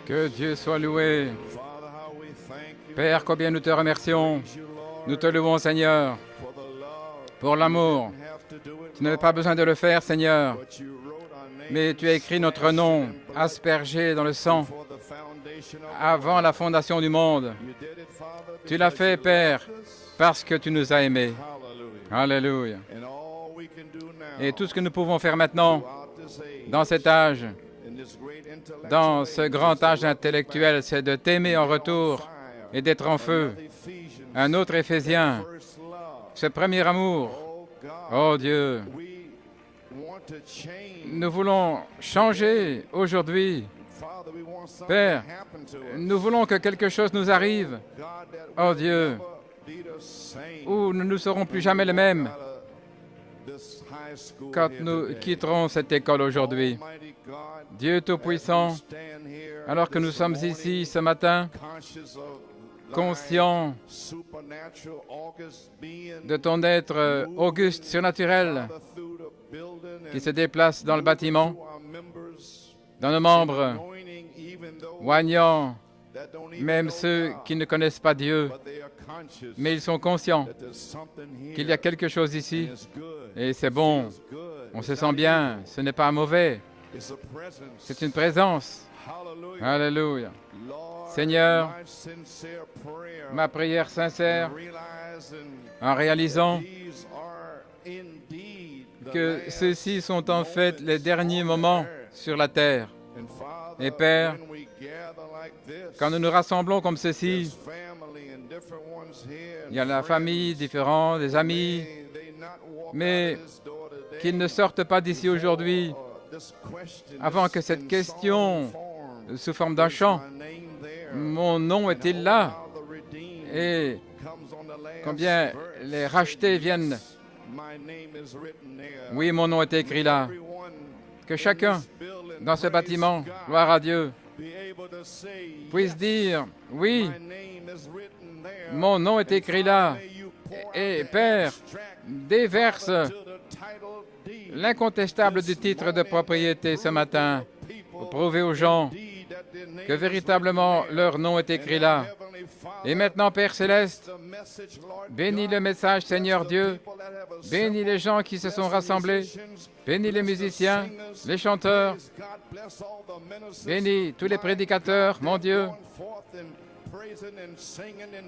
Que Dieu soit loué. Père, combien nous te remercions. Nous te louons, Seigneur, pour l'amour. Tu n'avais pas besoin de le faire, Seigneur, mais tu as écrit notre nom, aspergé dans le sang, avant la fondation du monde. Tu l'as fait, Père, parce que tu nous as aimés. Alléluia. Et tout ce que nous pouvons faire maintenant, dans cet âge, dans ce grand âge intellectuel, c'est de t'aimer en retour et d'être en feu. Un autre Éphésien, ce premier amour. Oh Dieu, nous voulons changer aujourd'hui. Père, nous voulons que quelque chose nous arrive. Oh Dieu, où nous ne serons plus jamais les mêmes quand nous quitterons cette école aujourd'hui. Dieu Tout-Puissant, alors que nous sommes ici ce matin, conscients de ton être auguste, surnaturel, qui se déplace dans le bâtiment, dans nos membres, oignant même ceux qui ne connaissent pas Dieu, mais ils sont conscients qu'il y a quelque chose ici, et c'est bon, on se sent bien, ce n'est pas mauvais, c'est une présence. Alléluia. Seigneur, ma prière sincère, en réalisant que ceux-ci sont en fait les derniers moments sur la terre. Et Père, quand nous nous rassemblons comme ceci, il y a la famille différente, des amis, mais qu'ils ne sortent pas d'ici aujourd'hui avant que cette question, sous forme d'un chant, mon nom est-il là? Et combien les rachetés viennent. Oui, mon nom est écrit là. Que chacun dans ce bâtiment, gloire à Dieu, puisse dire, oui, mon nom est écrit là. Et Père, déverse l'incontestable du titre de propriété ce matin pour prouver aux gens que véritablement leur nom est écrit là. Et maintenant, Père Céleste, bénis le message, Seigneur Dieu, bénis les gens qui se sont rassemblés, bénis les musiciens, les chanteurs, bénis tous les prédicateurs, mon Dieu,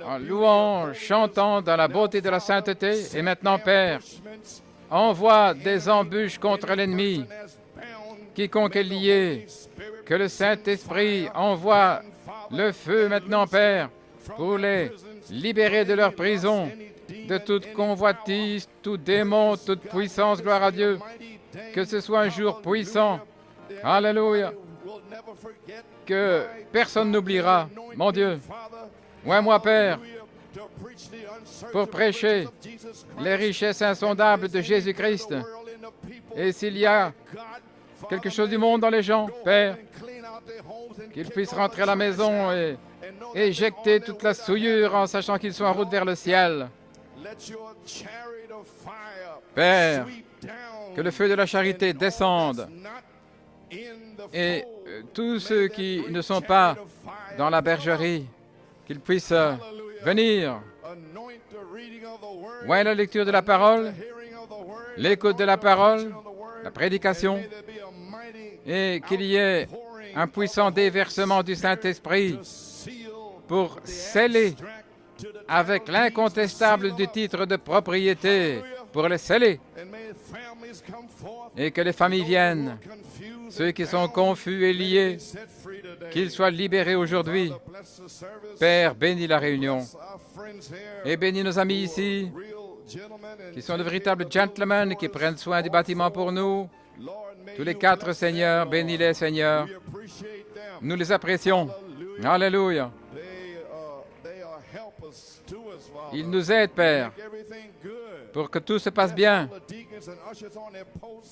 en louant, chantant dans la beauté de la sainteté. Et maintenant, Père, envoie des embûches contre l'ennemi. Quiconque est lié, que le Saint-Esprit envoie le feu maintenant, Père, pour les libérer de leur prison, de toute convoitise, tout démon, toute puissance, gloire à Dieu. Que ce soit un jour puissant, alléluia, que personne n'oubliera, mon Dieu. Moi, Père, pour prêcher les richesses insondables de Jésus-Christ. Et s'il y a quelque chose du monde dans les gens, Père, qu'ils puissent rentrer à la maison et éjecter toute la souillure en sachant qu'ils sont en route vers le ciel. Père, que le feu de la charité descende et tous ceux qui ne sont pas dans la bergerie, qu'ils puissent venir. Ouais, la lecture de la parole, l'écoute de la parole, la prédication, et qu'il y ait un puissant déversement du Saint-Esprit pour sceller avec l'incontestable du titre de propriété, pour les sceller, et que les familles viennent, ceux qui sont confus et liés, qu'ils soient libérés aujourd'hui. Père, bénis la réunion, et bénis nos amis ici, qui sont de véritables gentlemen, qui prennent soin du bâtiment pour nous. Tous les quatre, Seigneur, bénis-les, Seigneur. Nous les apprécions. Alléluia. Ils nous aident, Père, pour que tout se passe bien.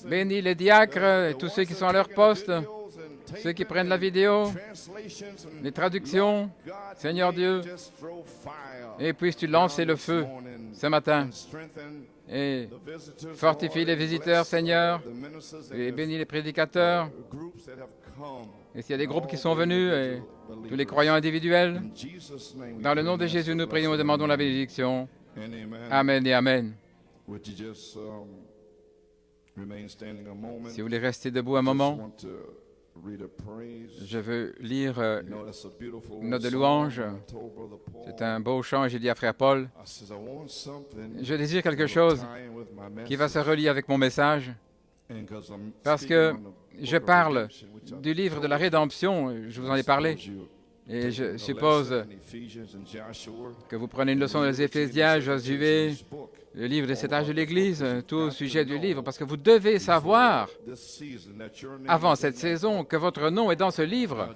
Bénis les diacres et tous ceux qui sont à leur poste, ceux qui prennent la vidéo, les traductions, Seigneur Dieu. Et puisses-tu lancer le feu ce matin et fortifie les visiteurs, Seigneur, et bénis les prédicateurs. Et s'il y a des groupes qui sont venus, et tous les croyants individuels, dans le nom de Jésus, nous prions et demandons la bénédiction. Amen et Amen. Si vous voulez rester debout un moment, je veux lire une note de louange. C'est un beau chant et j'ai dit à frère Paul, je désire quelque chose qui va se relier avec mon message parce que je parle du livre de la rédemption, je vous en ai parlé. Et je suppose que vous prenez une leçon des Éphésiens, Josué, le livre des 7 âges de l'Église, tout au sujet du livre, parce que vous devez savoir, avant cette saison, que votre nom est dans ce livre.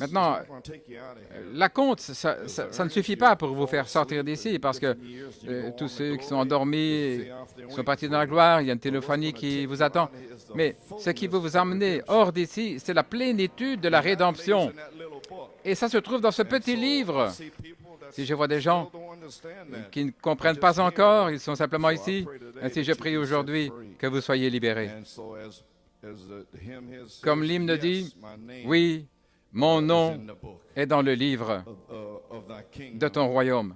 Maintenant, la compte, ça ne suffit pas pour vous faire sortir d'ici, parce que tous ceux qui sont endormis sont partis dans la gloire, il y a une téléphonie qui vous attend. Mais ce qui veut vous emmener hors d'ici, c'est la plénitude de la rédemption. Et ça se trouve dans ce petit livre. Si je vois des gens qui ne comprennent pas encore, ils sont simplement ici. Ainsi, je prie aujourd'hui que vous soyez libérés. Comme l'hymne dit, oui, mon nom est dans le livre de ton royaume.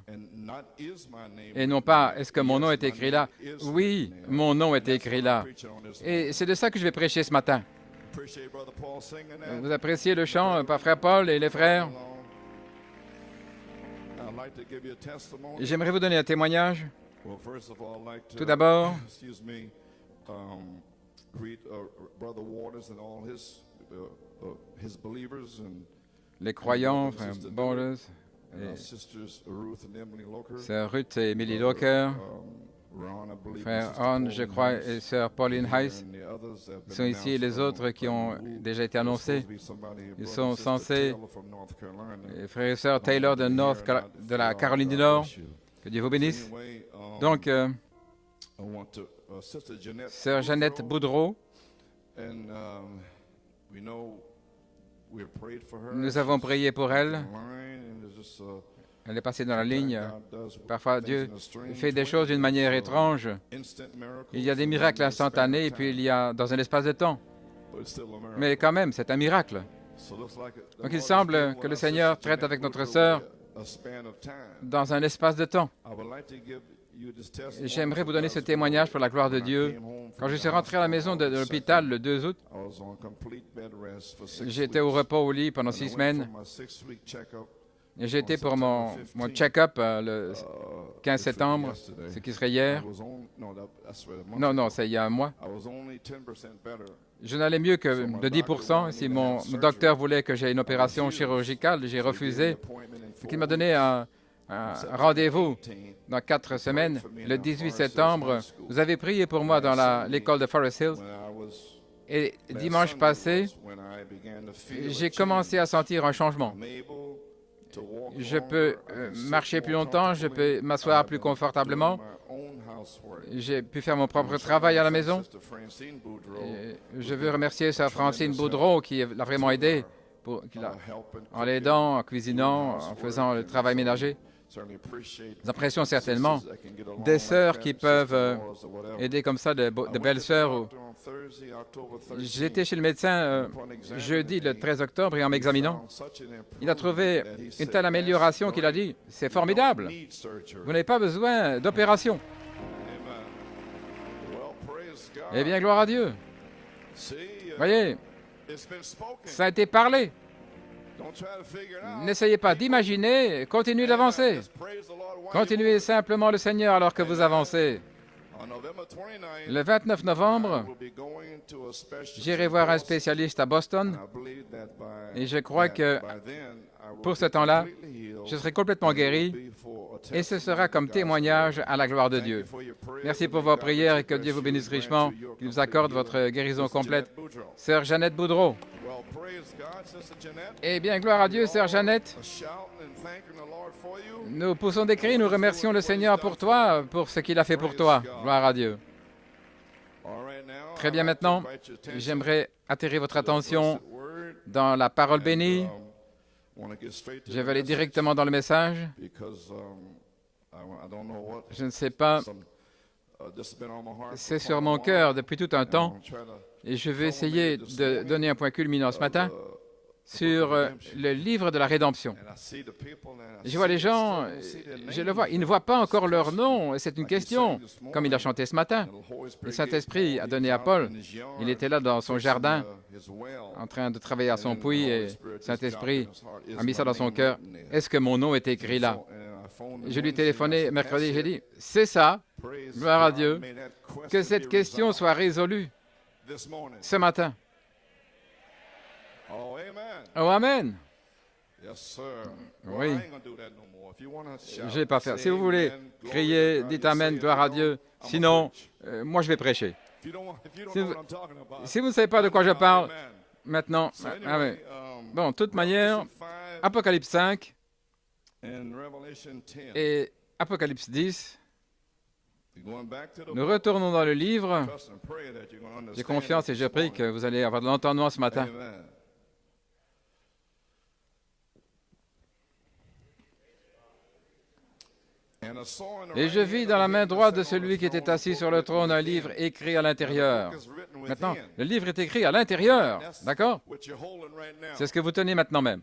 Et non pas, est-ce que mon nom est écrit là? Oui, mon nom est écrit là. Et c'est de ça que je vais prêcher ce matin. Vous appréciez le chant par frère Paul et les frères? J'aimerais vous donner un témoignage. Tout d'abord, les croyants, frère Borders, sœur Ruth et Emily Locker, frère Ron, je crois, et sœur Pauline Heiss sont ici, et les autres qui ont déjà été annoncés. Ils sont censés, frère et sœur Taylor de la Caroline du Nord, que Dieu vous bénisse. Donc, sœur Jeannette Boudreau, nous avons prié pour elle. Elle est passée dans la ligne. Parfois, Dieu fait des choses d'une manière étrange. Il y a des miracles instantanés, et puis il y a dans un espace de temps. Mais quand même, c'est un miracle. Donc il semble que le Seigneur traite avec notre sœur dans un espace de temps. J'aimerais vous donner ce témoignage pour la gloire de Dieu. Quand je suis rentré à la maison de l'hôpital le 2 août, j'étais au repos au lit pendant 6 semaines. Et j'ai été pour mon check-up le 15 septembre, ce qui serait hier. Non, c'est il y a un mois. Je n'allais mieux que de 10%. Si mon docteur voulait que j'aie une opération chirurgicale, j'ai refusé. Il m'a donné un rendez-vous dans 4 semaines, le 18 septembre. Vous avez prié pour moi dans l'école de Forest Hills. Et dimanche passé, j'ai commencé à sentir un changement. Je peux marcher plus longtemps, je peux m'asseoir plus confortablement. J'ai pu faire mon propre travail à la maison. Et je veux remercier sœur Francine Boudreau qui l'a vraiment aidé en l'aidant, en cuisinant, en faisant le travail ménager. Nous apprécions certainement des sœurs qui peuvent aider comme ça, de belles sœurs. J'étais chez le médecin jeudi, le 13 octobre, et en m'examinant, il a trouvé une telle amélioration qu'il a dit, « C'est formidable, vous n'avez pas besoin d'opération. » Eh bien, gloire à Dieu. Voyez, ça a été parlé. N'essayez pas d'imaginer, continuez d'avancer. Continuez simplement le Seigneur alors que vous avancez. Le 29 novembre, j'irai voir un spécialiste à Boston et je crois que pour ce temps-là, je serai complètement guéri et ce sera comme témoignage à la gloire de Dieu. Merci pour vos prières et que Dieu vous bénisse richement, qu'il vous accorde votre guérison complète. Sœur Jeannette Boudreau. Eh bien, gloire à Dieu, sœur Jeannette. Nous poussons des cris, nous remercions le Seigneur pour toi, pour ce qu'il a fait pour toi. Gloire à Dieu. Très bien, maintenant, j'aimerais attirer votre attention dans la parole bénie. Je vais aller directement dans le message. Je ne sais pas C'est sur mon cœur depuis tout un temps et je vais essayer de donner un point culminant ce matin sur le livre de la rédemption. Je vois les gens, je le vois, ils ne voient pas encore leur nom, et c'est une question, comme il a chanté ce matin. Le Saint-Esprit a donné à Paul, il était là dans son jardin, en train de travailler à son puits, et le Saint-Esprit a mis ça dans son cœur. Est-ce que mon nom est écrit là? Je lui ai téléphoné mercredi, j'ai dit, c'est ça, gloire à Dieu, que cette question soit résolue ce matin. Oh, amen. Oui. Je ne vais pas faire. Si vous voulez crier, dites amen, gloire à Dieu. Sinon, moi, je vais prêcher. Si vous ne savez pas de quoi je parle, maintenant, amen. Bon, de toute manière, Apocalypse 5 et Apocalypse 10, nous retournons dans le livre. J'ai confiance et je prie que vous allez avoir de l'entendement ce matin. Et je vis dans la main droite de celui qui était assis sur le trône un livre écrit à l'intérieur. Maintenant, le livre est écrit à l'intérieur, d'accord? C'est ce que vous tenez maintenant même.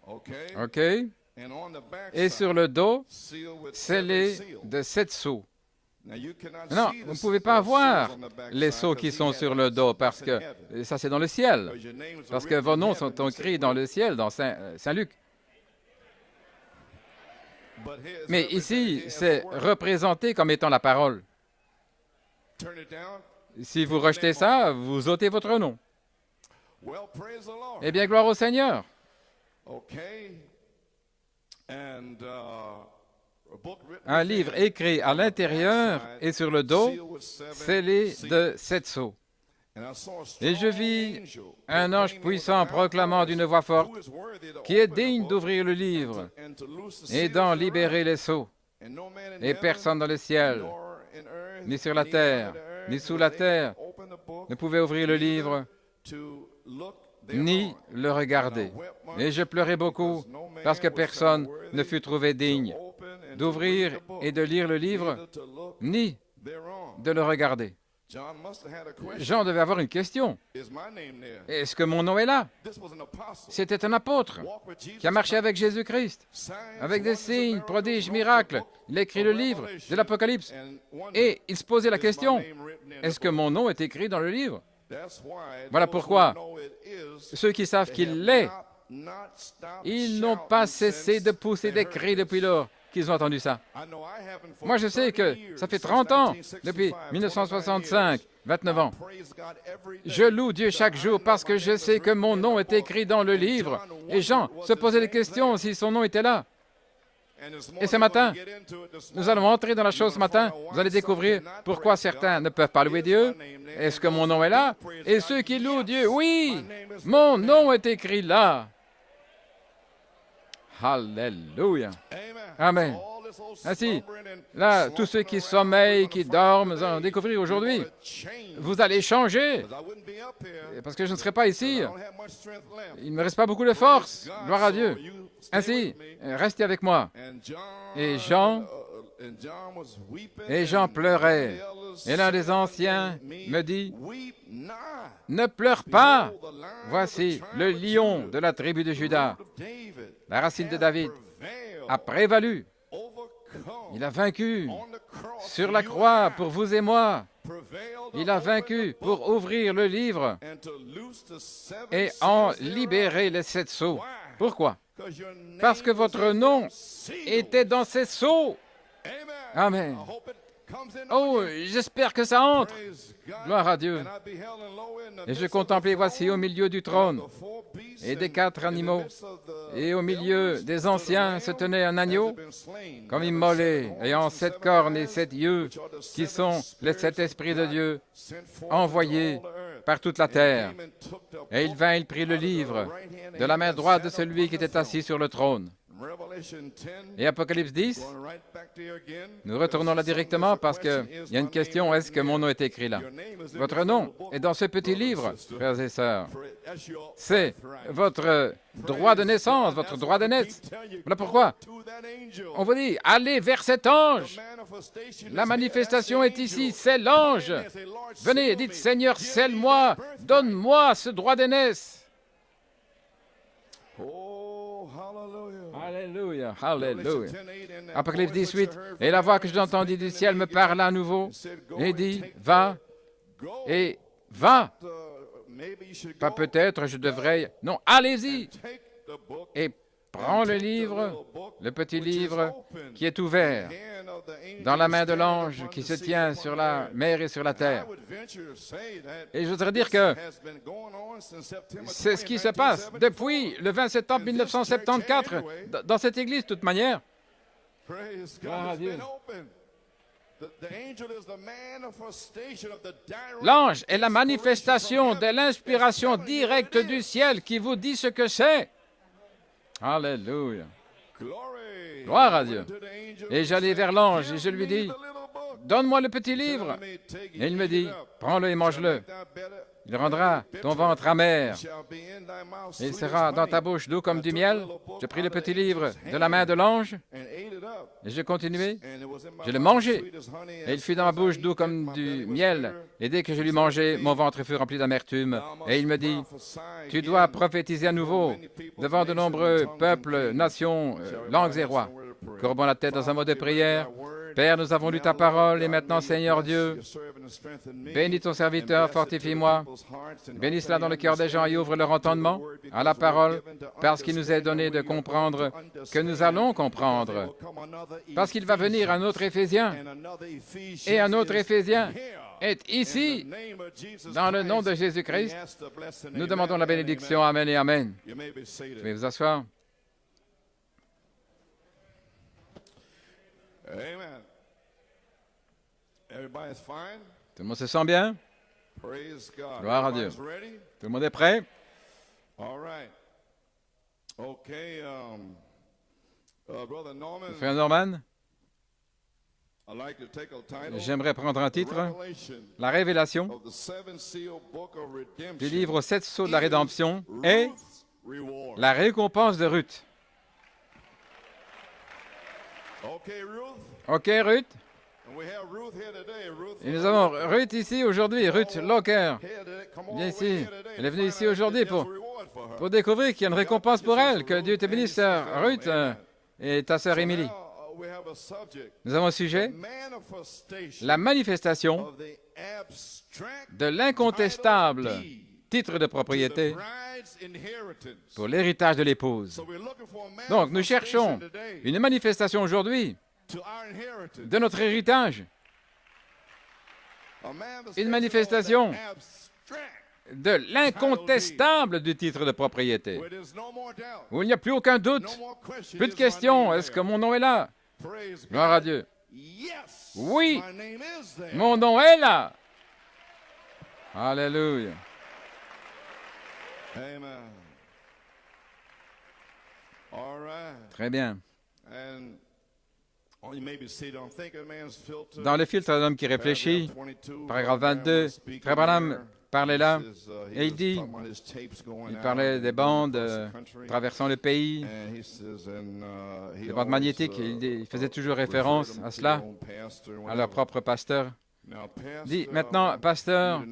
OK? Et sur le dos, scellé de 7 sceaux. Non, vous ne pouvez pas voir les sceaux qui sont sur le dos, parce que ça, c'est dans le ciel. Parce que vos noms sont écrits dans le ciel, dans Saint-Luc. Mais ici, c'est représenté comme étant la parole. Si vous rejetez ça, vous ôtez votre nom. Eh bien, gloire au Seigneur. Un livre écrit à l'intérieur et sur le dos, scellé de 7 sceaux. Et je vis un ange puissant proclamant d'une voix forte, qui est digne d'ouvrir le livre et d'en libérer les sceaux. Et personne dans le ciel, ni sur la terre, ni sous la terre, ne pouvait ouvrir le livre, ni le regarder. Et je pleurais beaucoup, parce que personne ne fut trouvé digne d'ouvrir et de lire le livre, ni de le regarder. Jean devait avoir une question. Est-ce que mon nom est là? C'était un apôtre qui a marché avec Jésus-Christ, avec des signes, prodiges, miracles. Il a écrit le livre de l'Apocalypse. Et il se posait la question, est-ce que mon nom est écrit dans le livre? Voilà pourquoi ceux qui savent qu'il l'est, ils n'ont pas cessé de pousser des cris depuis lors qu'ils ont entendu ça. Moi, je sais que ça fait 30 ans, depuis 1965, 29 ans. Je loue Dieu chaque jour parce que je sais que mon nom est écrit dans le livre. Et Jean se posait des questions si son nom était là. Et ce matin, nous allons entrer dans la chose ce matin. Vous allez découvrir pourquoi certains ne peuvent pas louer Dieu. Est-ce que mon nom est là? Et ceux qui louent Dieu, oui, mon nom est écrit là. Alléluia. Amen. Ainsi, là, tous ceux qui sommeillent, qui dorment, vous allez découvrir aujourd'hui, vous allez changer. Parce que je ne serai pas ici. Il ne me reste pas beaucoup de force. Gloire à Dieu. Ainsi, restez avec moi. Et Jean pleurait. Et l'un des anciens me dit, ne pleure pas. Voici le lion de la tribu de Juda, la racine de David, a prévalu. Il a vaincu sur la croix pour vous et moi. Il a vaincu pour ouvrir le livre et en libérer les 7 sceaux. Pourquoi? Parce que votre nom était dans ces sceaux. Amen. Oh, j'espère que ça entre. Gloire à Dieu. Et je contemplais, voici au milieu du trône et des 4 animaux, et au milieu des anciens se tenait un agneau, comme immolé, ayant 7 cornes et 7 yeux, qui sont les 7 esprits de Dieu, envoyés par toute la terre. Et il vint, il prit le livre de la main droite de celui qui était assis sur le trône. Et Apocalypse 10, nous retournons là directement parce qu'il y a une question, est-ce que mon nom est écrit là? Votre nom est dans ce petit livre, frères et sœurs. C'est votre droit de naissance, votre droit de naître. Voilà pourquoi on vous dit, allez vers cet ange. La manifestation est ici, c'est l'ange. Venez, dites, Seigneur, scelle-moi, donne-moi ce droit de naissance. Alléluia, alléluia. Apocalypse 18, et la voix que j'ai entendue du ciel me parla à nouveau et dit, va et va. Pas peut-être, je devrais... Non, allez-y et prends le livre, le petit livre qui est ouvert dans la main de l'ange qui se tient sur la mer et sur la terre. Et je voudrais dire que c'est ce qui se passe depuis le 20 septembre 1974 dans cette église, de toute manière. Gloire à Dieu. L'ange est la manifestation de l'inspiration directe du ciel qui vous dit ce que c'est. Alléluia. Gloire à Dieu. Et j'allais vers l'ange et je lui dis, donne-moi le petit livre. Et il me dit, prends-le et mange-le. Il rendra ton ventre amer. Et il sera dans ta bouche doux comme du miel. Je pris le petit livre de la main de l'ange et je continuais. Je le mangeai. Et il fut dans ma bouche doux comme du miel. Et dès que je l'eus mangé, mon ventre fut rempli d'amertume. Et il me dit, tu dois prophétiser à nouveau devant de nombreux peuples, nations, langues et rois. Courbons la tête dans un mot de prière. Père, nous avons lu ta parole et maintenant, Seigneur Dieu, bénis ton serviteur, fortifie-moi. Bénis cela dans le cœur des gens et ouvre leur entendement à la parole, parce qu'il nous est donné de comprendre que nous allons comprendre. Parce qu'il va venir un autre Éphésien, et un autre Éphésien est ici, dans le nom de Jésus-Christ. Nous demandons la bénédiction. Amen et Amen. Vous pouvez vous asseoir. Amen. Everybody's fine? Tout le monde se sent bien? Praise God. Gloire à Dieu. Everybody's ready? Tout le monde est prêt? All right. Okay. Brother Norman, Frère Norman, I'd like to take a title. j'aimerais prendre un titre, Revelation la révélation of the seven seal book of redemption. du livre aux 7 sceaux de la rédemption et Ruth's reward. la récompense de Ruth. Okay, Ruth. OK, Ruth? And we have Ruth here today. Ruth. Et nous avons Ruth ici aujourd'hui, Ruth Locker. Here today. Come on Viens over ici. here today Elle est to venue find ici out aujourd'hui if there's pour a reward for her. découvrir qu'il y a une récompense pour elle. Que Dieu te bénisse, sœur Ruth, et ta sœur Émilie. Now, we have a subject. Nous avons un sujet, Manifestation la manifestation of the abstract de l'incontestable title deed titre de to the propriété bride's inheritance. pour l'héritage de l'épouse. So we're looking for a Donc, nous manifestation cherchons today une manifestation aujourd'hui to our inheritance. de notre héritage, A manifestation une manifestation of the abstract, de l'incontestable du titre de propriété, where there's no more doubt, où il n'y a plus aucun doute, no more question. plus de Is my questions, name est-ce que there? mon nom est là? Praise Gloire à God. Dieu. Yes, Oui, my name is there. mon nom est là. Alléluia. Amen. All right. Très bien. And you may be seated on Think a Man's Filter. Dans le filtre d'un homme qui réfléchit, paragraphe 22, Frère Branham parlait là, et il dit, il parlait des bandes traversant le pays, des bandes magnétiques, et il faisait toujours référence à cela, à leur propre pasteur. Il dit, maintenant, pasteur,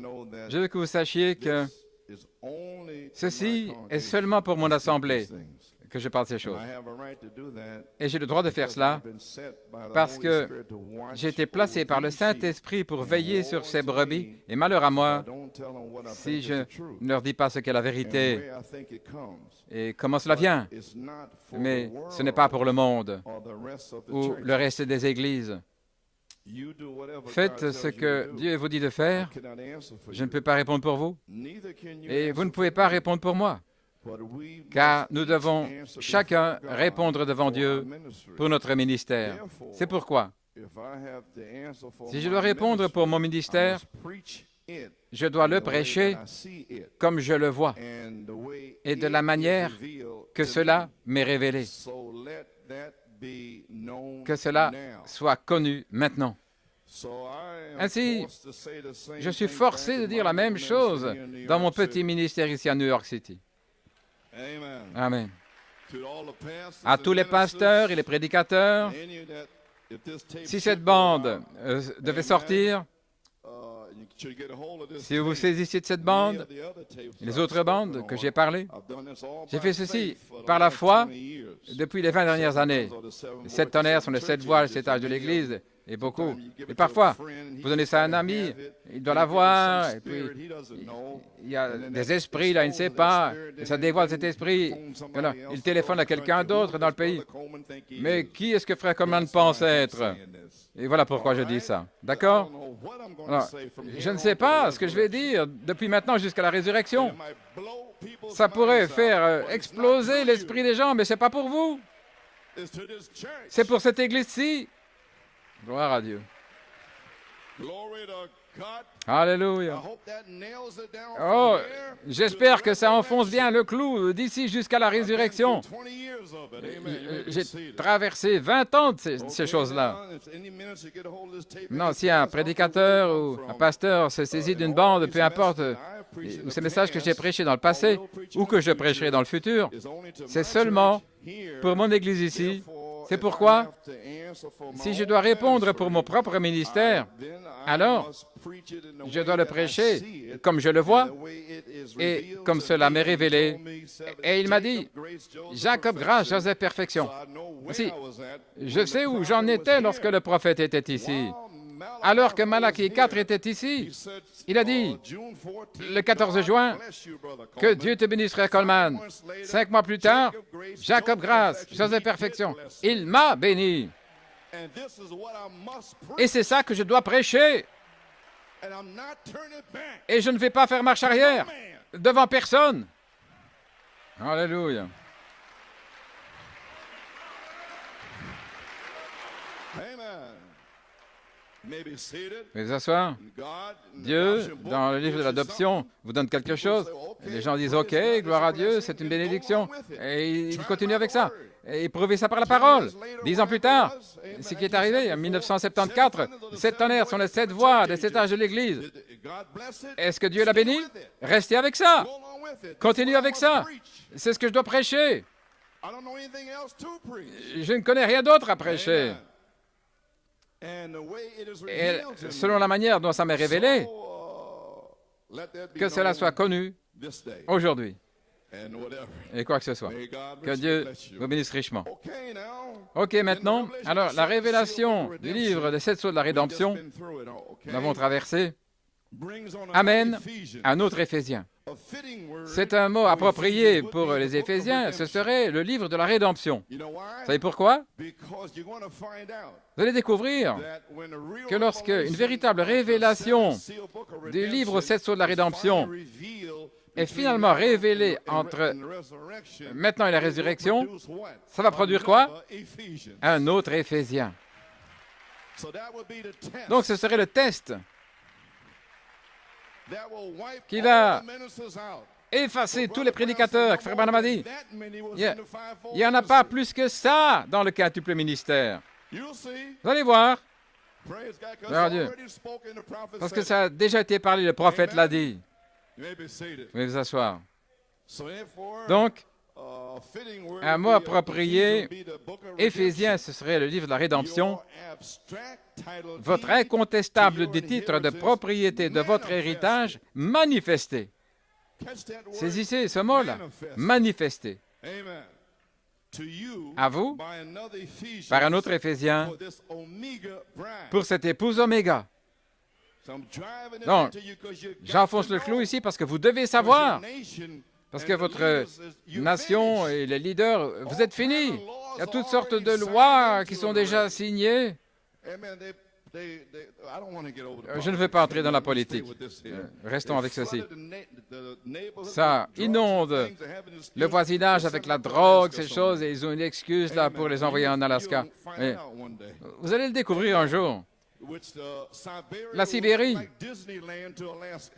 je veux que vous sachiez que ceci est seulement pour mon assemblée que je parle de ces choses. Et j'ai le droit de faire cela parce que j'ai été placé par le Saint-Esprit pour veiller sur ces brebis. Et malheur à moi si je ne leur dis pas ce qu'est la vérité et comment cela vient. Mais ce n'est pas pour le monde ou le reste des églises. Faites ce que Dieu vous dit de faire. Je ne peux pas répondre pour vous. Et vous ne pouvez pas répondre pour moi. Car nous devons chacun répondre devant Dieu pour notre ministère. C'est pourquoi, si je dois répondre pour mon ministère, je dois le prêcher comme je le vois et de la manière que cela m'est révélé. be known que cela now. soit connu maintenant. So I am Ainsi, forced to say the same je suis thing forcé back de in dire my la même ministry chose here in New dans mon York petit City. ministère ici à New York City. Amen. Amen. To all the pastors À and tous les ministers, pasteurs et les prédicateurs, any of that, if this tape si should cette go bande out, devait amen, sortir, you should get a hold of this si vous tape. saisissiez de cette Many bande, of the other tapes et les I've autres bandes spoken que on, j'ai parlé, I've done this all j'ai by fait ceci faith for the par la last foi 20 years. depuis les 20 dernières années. Les 7 tonnerres sont les 7 voies, les 7 âges de l'Église, et beaucoup. Et parfois, vous donnez ça à un ami, il doit l'avoir, et puis il y a des esprits, là, il ne sait pas, et ça dévoile cet esprit. Alors, il téléphone à quelqu'un d'autre dans le pays. Mais qui est-ce que Frère Coleman pense être? Et voilà pourquoi je dis ça. D'accord? Alors, je ne sais pas ce que je vais dire depuis maintenant jusqu'à la résurrection. Ça pourrait faire exploser l'esprit des gens, mais ce n'est pas pour vous. C'est pour cette église-ci. Gloire à Dieu. Alléluia. Oh, j'espère que ça enfonce bien le clou d'ici jusqu'à la résurrection. J'ai traversé 20 ans de ces choses-là. Non, si un prédicateur ou un pasteur se saisit d'une bande, peu importe, ou ces messages que j'ai prêchés dans le passé ou que je prêcherai dans le futur, c'est seulement pour mon Église ici. C'est pourquoi, si je dois répondre pour mon propre ministère, alors je dois le prêcher comme je le vois et comme cela m'est révélé. Et il m'a dit, Jacob, grâce, Joseph, perfection. Si, je sais où j'en étais lorsque le prophète était ici. Alors que Malachie 4 était ici, il a dit, le 14 juin, que Dieu te bénisse, frère Coleman. 5 mois plus tard, Jacob grâce, Joseph perfection. Il m'a béni. Et c'est ça que je dois prêcher. Et je ne vais pas faire marche arrière devant personne. Alléluia. Veuillez vous asseoir. Dieu, dans le livre de l'adoption, vous donne quelque chose. Et les gens disent, OK, gloire à Dieu, c'est une bénédiction. Et il continue avec ça. Et prouvez ça par la parole. 10 ans plus tard, ce qui est arrivé en 1974, 7 tonnerres sont les 7 voies des 7 âges de l'Église. Est-ce que Dieu l'a béni? Restez avec ça. Continuez avec ça. C'est ce que je dois prêcher. Je ne connais rien d'autre à prêcher. Et selon la manière dont ça m'est révélé, que cela soit connu aujourd'hui, et quoi que ce soit. Que Dieu vous bénisse richement. OK, maintenant, alors la révélation du livre des 7 sceaux de la rédemption, nous l'avons traversé, amène un autre Éphésiens. C'est un mot approprié pour les Éphésiens, ce serait le livre de la rédemption. Vous savez pourquoi? Vous allez découvrir que lorsque une véritable révélation du livre aux 7 sceaux de la rédemption est finalement révélée entre maintenant et la résurrection, ça va produire quoi? Un autre Éphésien. Donc ce serait le test qui va effacer tous les prédicateurs que Frère Branham a dit. Il n'y en a pas plus que ça dans le quintuple ministère. Vous allez voir. Gloire à Dieu. Parce que ça a déjà été parlé, le prophète l'a dit. Vous pouvez vous asseoir. Donc, un mot approprié, Éphésiens, ce serait le livre de la rédemption. Votre incontestable des titres de propriété de votre héritage manifesté. Saisissez ce mot-là, manifesté. À vous, par un autre Éphésien, pour cette épouse Oméga. Non, j'enfonce le clou ici parce que vous devez savoir. Parce que votre nation et les leaders, vous êtes finis. Il y a toutes sortes de lois qui sont déjà signées. Je ne veux pas entrer dans la politique. Restons avec ceci. Ça inonde le voisinage avec la drogue, ces choses, et ils ont une excuse là pour les envoyer en Alaska. Mais vous allez le découvrir un jour. La Sibérie,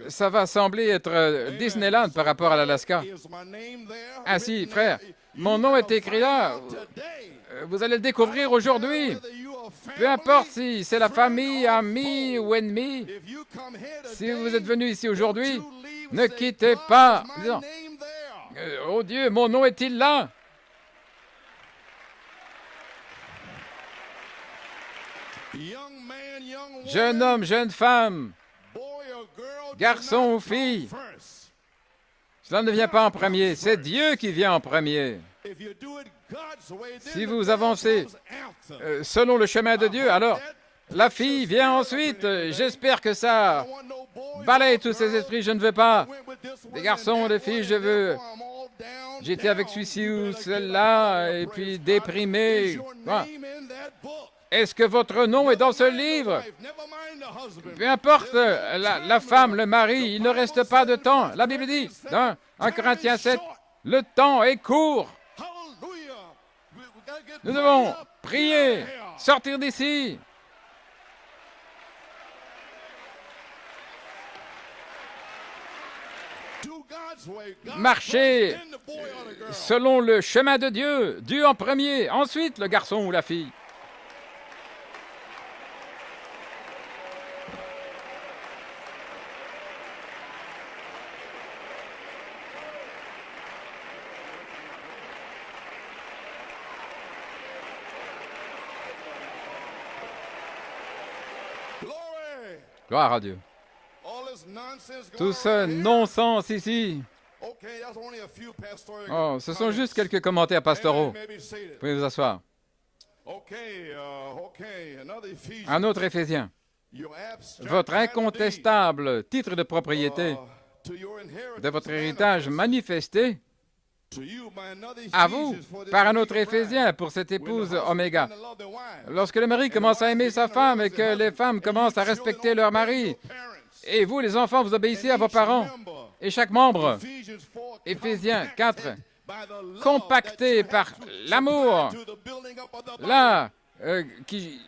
ça va sembler être Disneyland par rapport à l'Alaska. Ainsi, frère, Mon nom est écrit là. Vous allez le découvrir aujourd'hui. Peu importe si c'est la famille, amis ou ennemis. Si vous êtes venu ici aujourd'hui, ne quittez pas. Disant, oh Dieu, mon nom est-il là? Jeune homme, jeune femme, garçon ou fille, cela ne vient pas en premier, c'est Dieu qui vient en premier. Si vous avancez selon le chemin de Dieu, alors la fille vient ensuite. J'espère que ça balaye tous ces esprits. Je ne veux pas des garçons, des filles, je veux... J'étais avec celui-ci ou celle-là, et puis déprimé. Est-ce que votre nom est dans ce livre? Peu importe la femme, le mari, il ne reste pas de temps. La Bible dit, dans 1 Corinthiens 7, le temps est court. Nous devons prier, sortir d'ici. Marcher selon le chemin de Dieu, Dieu en premier, ensuite le garçon ou la fille. Gloire à Dieu. Tout ce non-sens ici. Oh, ce sont juste quelques commentaires pastoraux. Vous pouvez vous asseoir. Un autre Éphésiens. Votre incontestable titre de propriété de votre héritage manifesté à vous par un autre Éphésien pour cette épouse Oméga. Lorsque le mari commence à aimer sa femme et que les femmes commencent à respecter leur mari, et vous, les enfants, vous obéissez à vos parents, et chaque membre, Éphésiens 4, compacté par l'amour, là, qui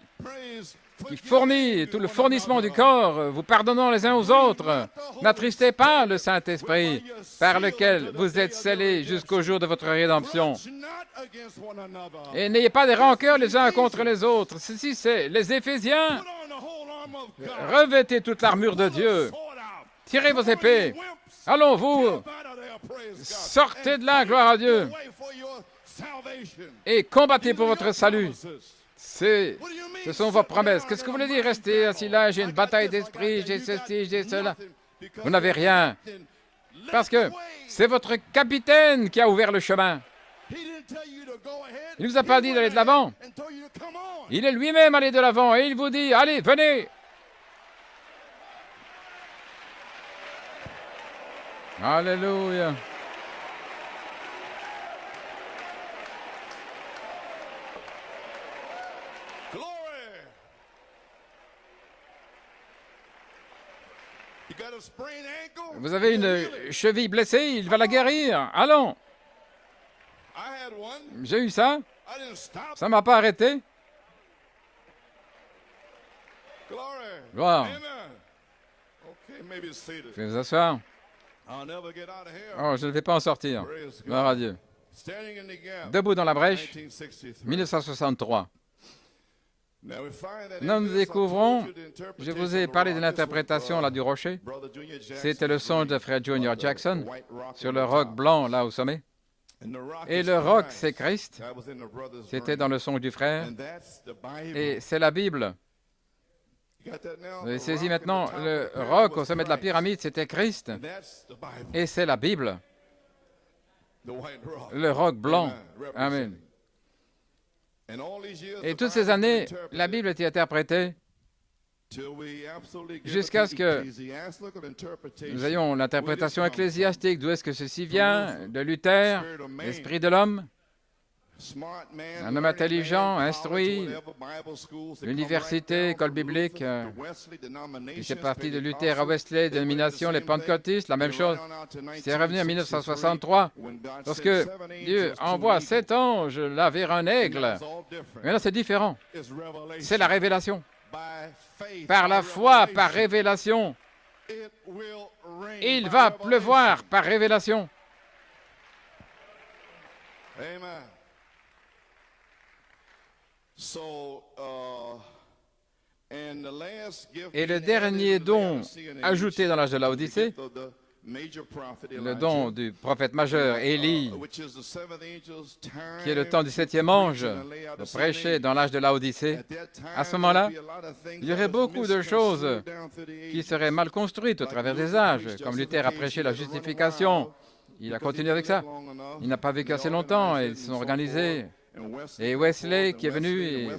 fournit tout le fournissement du corps, vous pardonnant les uns aux autres. N'attristez pas le Saint-Esprit, par lequel vous êtes scellés jusqu'au jour de votre rédemption. Et n'ayez pas des rancœurs les uns contre les autres. Ceci, c'est les Éphésiens. Revêtez toute l'armure de Dieu. Tirez vos épées. Allons, vous. Sortez de là, gloire à Dieu. Et combattez pour votre salut. Ce sont vos promesses. Qu'est-ce que vous voulez dire? Restez assis là, j'ai une bataille d'esprit, j'ai ceci, j'ai cela. Vous n'avez rien. Parce que c'est votre capitaine qui a ouvert le chemin. Il ne vous a pas dit d'aller de l'avant. Il est lui-même allé de l'avant et il vous dit, allez, venez. Alléluia. Vous avez une cheville blessée, il va la guérir. Allons. J'ai eu ça. Ça ne m'a pas arrêté. Gloire. Vous pouvez vous asseoir. Oh, je ne vais pas en sortir. Gloire à Dieu. Debout dans la brèche, 1963. Nous découvrons, je vous ai parlé de l'interprétation là du rocher. C'était le songe de frère Junior Jackson sur le roc blanc là au sommet. Et le roc, c'est Christ. C'était dans le songe du frère. Et c'est la Bible. Vous avez saisi maintenant, le roc au sommet de la pyramide, c'était Christ. Et c'est la Bible. Le roc blanc. Amen. Et toutes ces années, la Bible était interprétée jusqu'à ce que nous ayons l'interprétation ecclésiastique. D'où est-ce que ceci vient? De Luther, l'esprit de l'homme. Un homme intelligent, instruit, l'université, école biblique, puis c'est parti de Luther à Wesley, dénomination, les pentecôtistes, la même chose. C'est revenu en 1963, lorsque Dieu envoie 7 anges laver un aigle. Mais là, c'est différent. C'est la révélation. Par la foi, par révélation. Il va pleuvoir par révélation. Amen. So, and the last gift Et le being dernier added to don Laodicea and ajouté dans l'âge de the Laodicée, gift of the major prophet le Elijah, don du prophète majeur Élie, which is the seventh angel's time qui est le temps du septième to ange, preach and lay out de the prêcher seven dans l'âge de Laodicée. At that time, À ce moment-là, there'd be a lot of things il y aurait that was beaucoup de choses misconstrued down through the qui ages. seraient mal construites au travers des âges, comme Luther a prêché la justification. Il a continué avec ça. Il n'a pas vécu assez longtemps et ils se sont organisés. Et Wesley qui est venu, et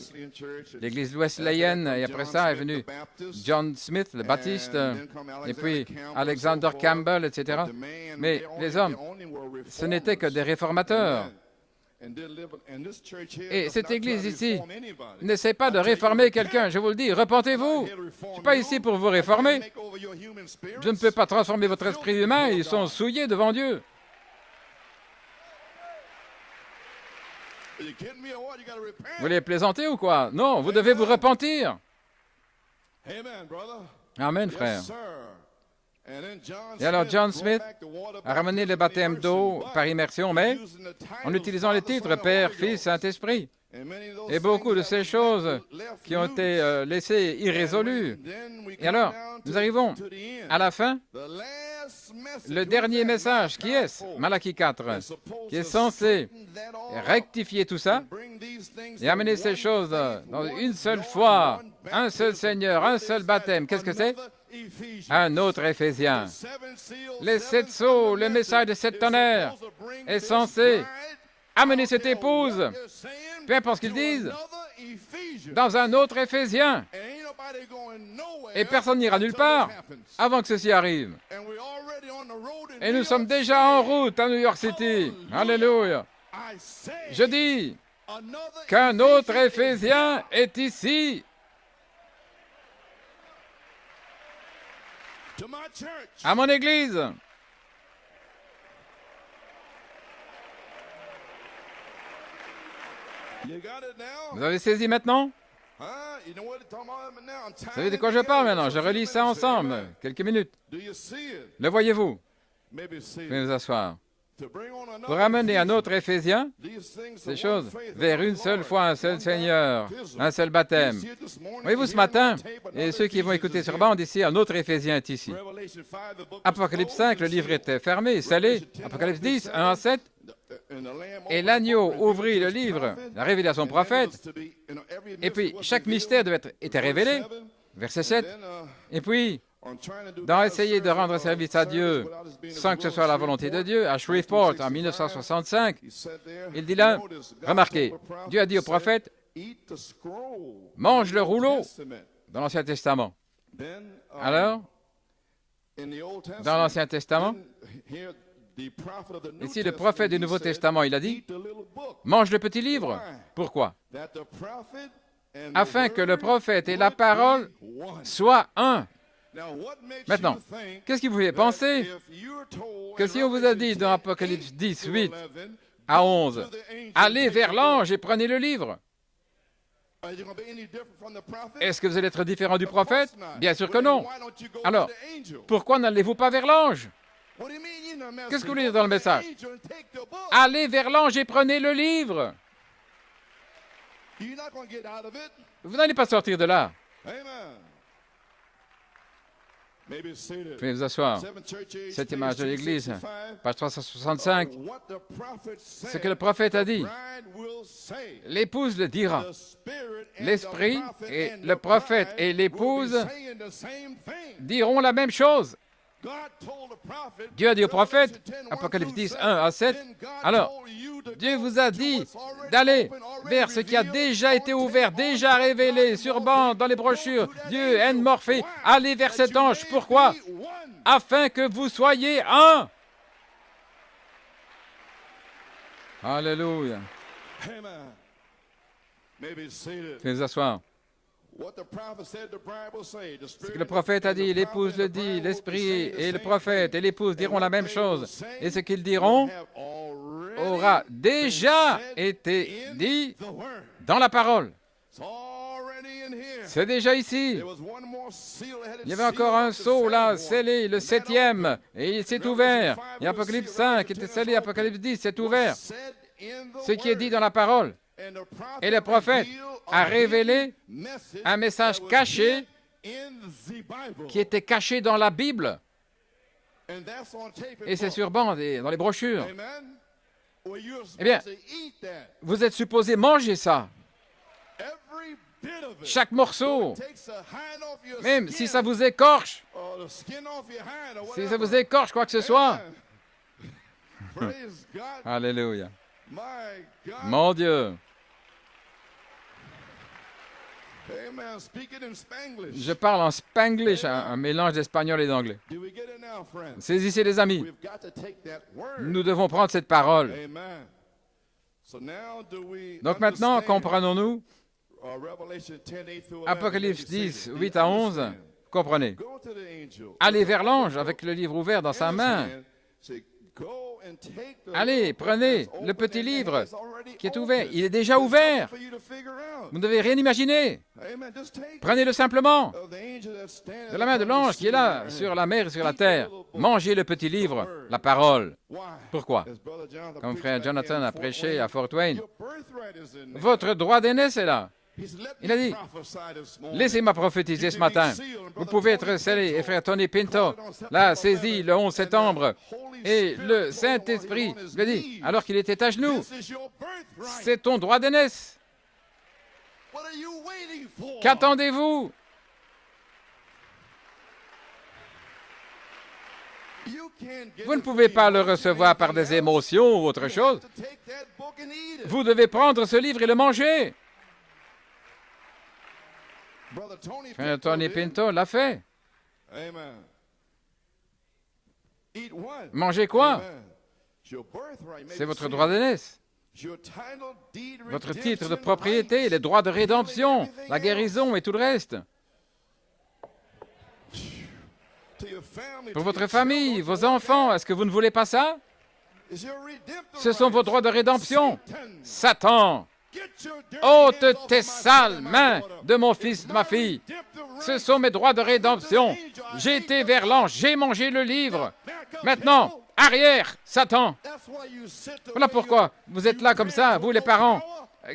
l'église wesleyenne, et après ça est venu John Smith, le baptiste, et puis Alexander Campbell, etc. Mais les hommes, ce n'étaient que des réformateurs. Et cette église ici n'essaie pas de réformer quelqu'un, je vous le dis, repentez-vous. Je ne suis pas ici pour vous réformer. Je ne peux pas transformer votre esprit humain, ils sont souillés devant Dieu. Vous voulez plaisanter ou quoi? Non, vous devez vous repentir. Amen, frère. Et alors John Smith a ramené le baptême d'eau par immersion, mais en utilisant les titres Père, Fils, Saint-Esprit. Et beaucoup de ces choses qui ont été laissées irrésolues. Et alors, nous arrivons à la fin. Le dernier message, qui est-ce? Malachie 4, qui est censé rectifier tout ça et amener ces choses dans une seule foi, un seul Seigneur, un seul baptême. Qu'est-ce que c'est? Un autre Éphésiens. Les 7 sceaux, le message de 7 tonnerres est censé amener cette épouse, peu importe ce qu'ils disent, dans un autre Éphésien. Et personne n'ira nulle part avant que ceci arrive. Et nous sommes déjà en route à New York City. Alléluia. Je dis qu'un autre Éphésien est ici. À mon église. Vous avez saisi maintenant? Vous savez de quoi je parle maintenant? Je relis ça ensemble. Quelques minutes. Le voyez-vous? Veuillez vous asseoir. Pour ramener un autre Éphésien, ces choses, vers une seule foi, un seul Seigneur, un seul baptême. Voyez-vous ce matin, et ceux qui vont écouter sur bande ici, un autre Éphésien est ici. Apocalypse 5, le livre était fermé, scellé. Apocalypse 10, 1 à 7. Et l'agneau ouvrit le livre, la révélation prophète, et puis chaque mystère était révélé, verset 7. Et puis, dans essayer de rendre service à Dieu sans que ce soit la volonté de Dieu, à Shreveport en 1965, il dit là, remarquez, Dieu a dit au prophète, mange le rouleau dans l'Ancien Testament. Alors, dans l'Ancien Testament, ici le prophète du Nouveau Testament, il a dit, mange le petit livre. Pourquoi? Afin que le prophète et la parole soient un. Maintenant, qu'est-ce qui vous fait penser que si on vous a dit dans Apocalypse 10, 8 à 11, allez vers l'ange et prenez le livre, est-ce que vous allez être différent du prophète? Bien sûr que non. Alors, pourquoi n'allez-vous pas vers l'ange? Qu'est-ce que vous voulez dire dans le message? Allez vers l'ange et prenez le livre. Vous n'allez pas sortir de là. Veuillez vous asseoir. Cette image de l'Église, page 365. Ce que le prophète a dit, l'épouse le dira. L'Esprit et le prophète et l'épouse diront la même chose. Dieu a dit au prophète, Apocalypse 10, 1 à 7, alors, Dieu vous a dit d'aller vers ce qui a déjà été ouvert, déjà révélé sur bande, dans les brochures, Dieu, N. Morphée, allez vers cet ange. Pourquoi? Afin que vous soyez un. Alléluia. Veuillez vous asseoir. Ce que le prophète a dit, l'épouse le dit, l'esprit et le prophète et l'épouse diront la même chose. Et ce qu'ils diront aura déjà été dit dans la parole. C'est déjà ici. Il y avait encore un sceau là, scellé, le 7e, et il s'est ouvert. Et Apocalypse 5 était scellé, Apocalypse 10 s'est ouvert. ce qui est dit dans la parole. Et le prophète a révélé un message caché qui était caché dans la Bible. Et c'est sur bande et dans les brochures. Eh bien, vous êtes supposé manger ça. Chaque morceau, même si ça vous écorche, quoi que ce soit. Alléluia. Mon Dieu. Je parle en spanglish, un mélange d'espagnol et d'anglais. Saisissez les amis. Nous devons prendre cette parole. Donc maintenant, comprenons-nous Apocalypse 10, 8 à 11, comprenez. Allez vers l'ange avec le livre ouvert dans sa main. Allez, prenez le petit livre qui est ouvert. Il est déjà ouvert. Vous ne devez rien imaginer. Prenez-le simplement de la main de l'ange qui est là, sur la mer et sur la terre. Mangez le petit livre, la parole. Pourquoi? Comme frère Jonathan a prêché à Fort Wayne, votre droit d'aînesse est là. Il a dit, laissez-moi prophétiser ce matin. Vous pouvez être scellé. Et frère Tony Pinto l'a saisi le 11 septembre. Et le Saint-Esprit lui a dit, alors qu'il était à genoux, c'est ton droit d'aînesse. Qu'attendez-vous? Vous ne pouvez pas le recevoir par des émotions ou autre chose. Vous devez prendre ce livre et le manger. Frère Tony Pinto l'a fait. Mangez quoi? C'est votre droit d'aînesse. Votre titre de propriété, les droits de rédemption, la guérison et tout le reste. Pour votre famille, vos enfants, est-ce que vous ne voulez pas ça? Ce sont vos droits de rédemption. Satan, ôte tes sales mains de mon fils, de ma fille. Ce sont mes droits de rédemption. J'ai été vers l'ange, j'ai mangé le livre. Maintenant, arrière, Satan. Voilà pourquoi vous êtes là comme ça, vous les parents,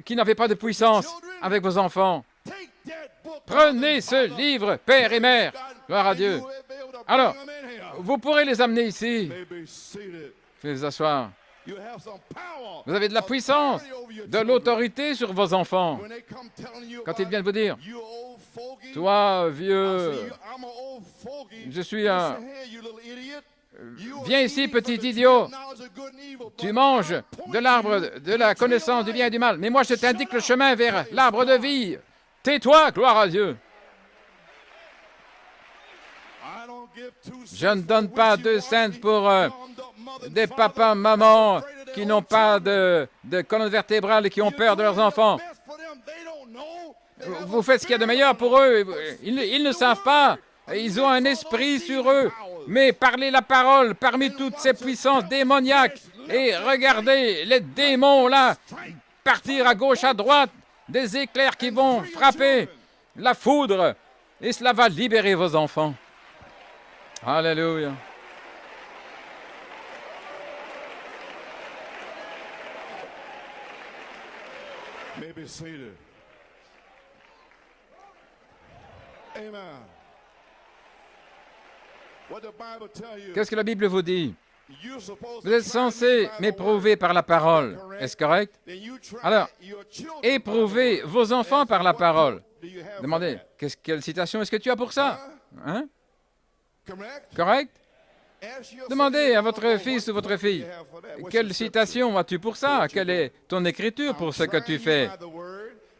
qui n'avez pas de puissance avec vos enfants. Prenez ce livre, père et mère. Gloire à Dieu. Alors, vous pourrez les amener ici. Faites vous asseoir. Vous avez de la puissance, de l'autorité sur vos enfants. Quand ils viennent vous dire, toi, vieux, je suis un... Viens ici, petit idiot. Tu manges de l'arbre de la connaissance du bien et du mal. Mais moi, je t'indique le chemin vers l'arbre de vie. Tais-toi, gloire à Dieu. Je ne donne pas 2 cents pour des papas, mamans qui n'ont pas de colonne vertébrale et qui ont peur de leurs enfants. Vous faites ce qu'il y a de meilleur pour eux. Ils ne savent pas. Ils ont un esprit sur eux. Mais parlez la parole parmi toutes ces puissances démoniaques. Et regardez les démons là partir à gauche, à droite. Des éclairs qui vont frapper. La foudre. Et cela va libérer vos enfants. Alléluia. Qu'est-ce que la Bible vous dit? Vous êtes censé m'éprouver par la parole. Est-ce correct? Alors, éprouvez vos enfants par la parole. Demandez, quelle citation est-ce que tu as pour ça? Hein? Correct? Demandez à votre fils ou votre fille, quelle citation as-tu pour ça? Quelle est ton écriture pour ce que tu fais?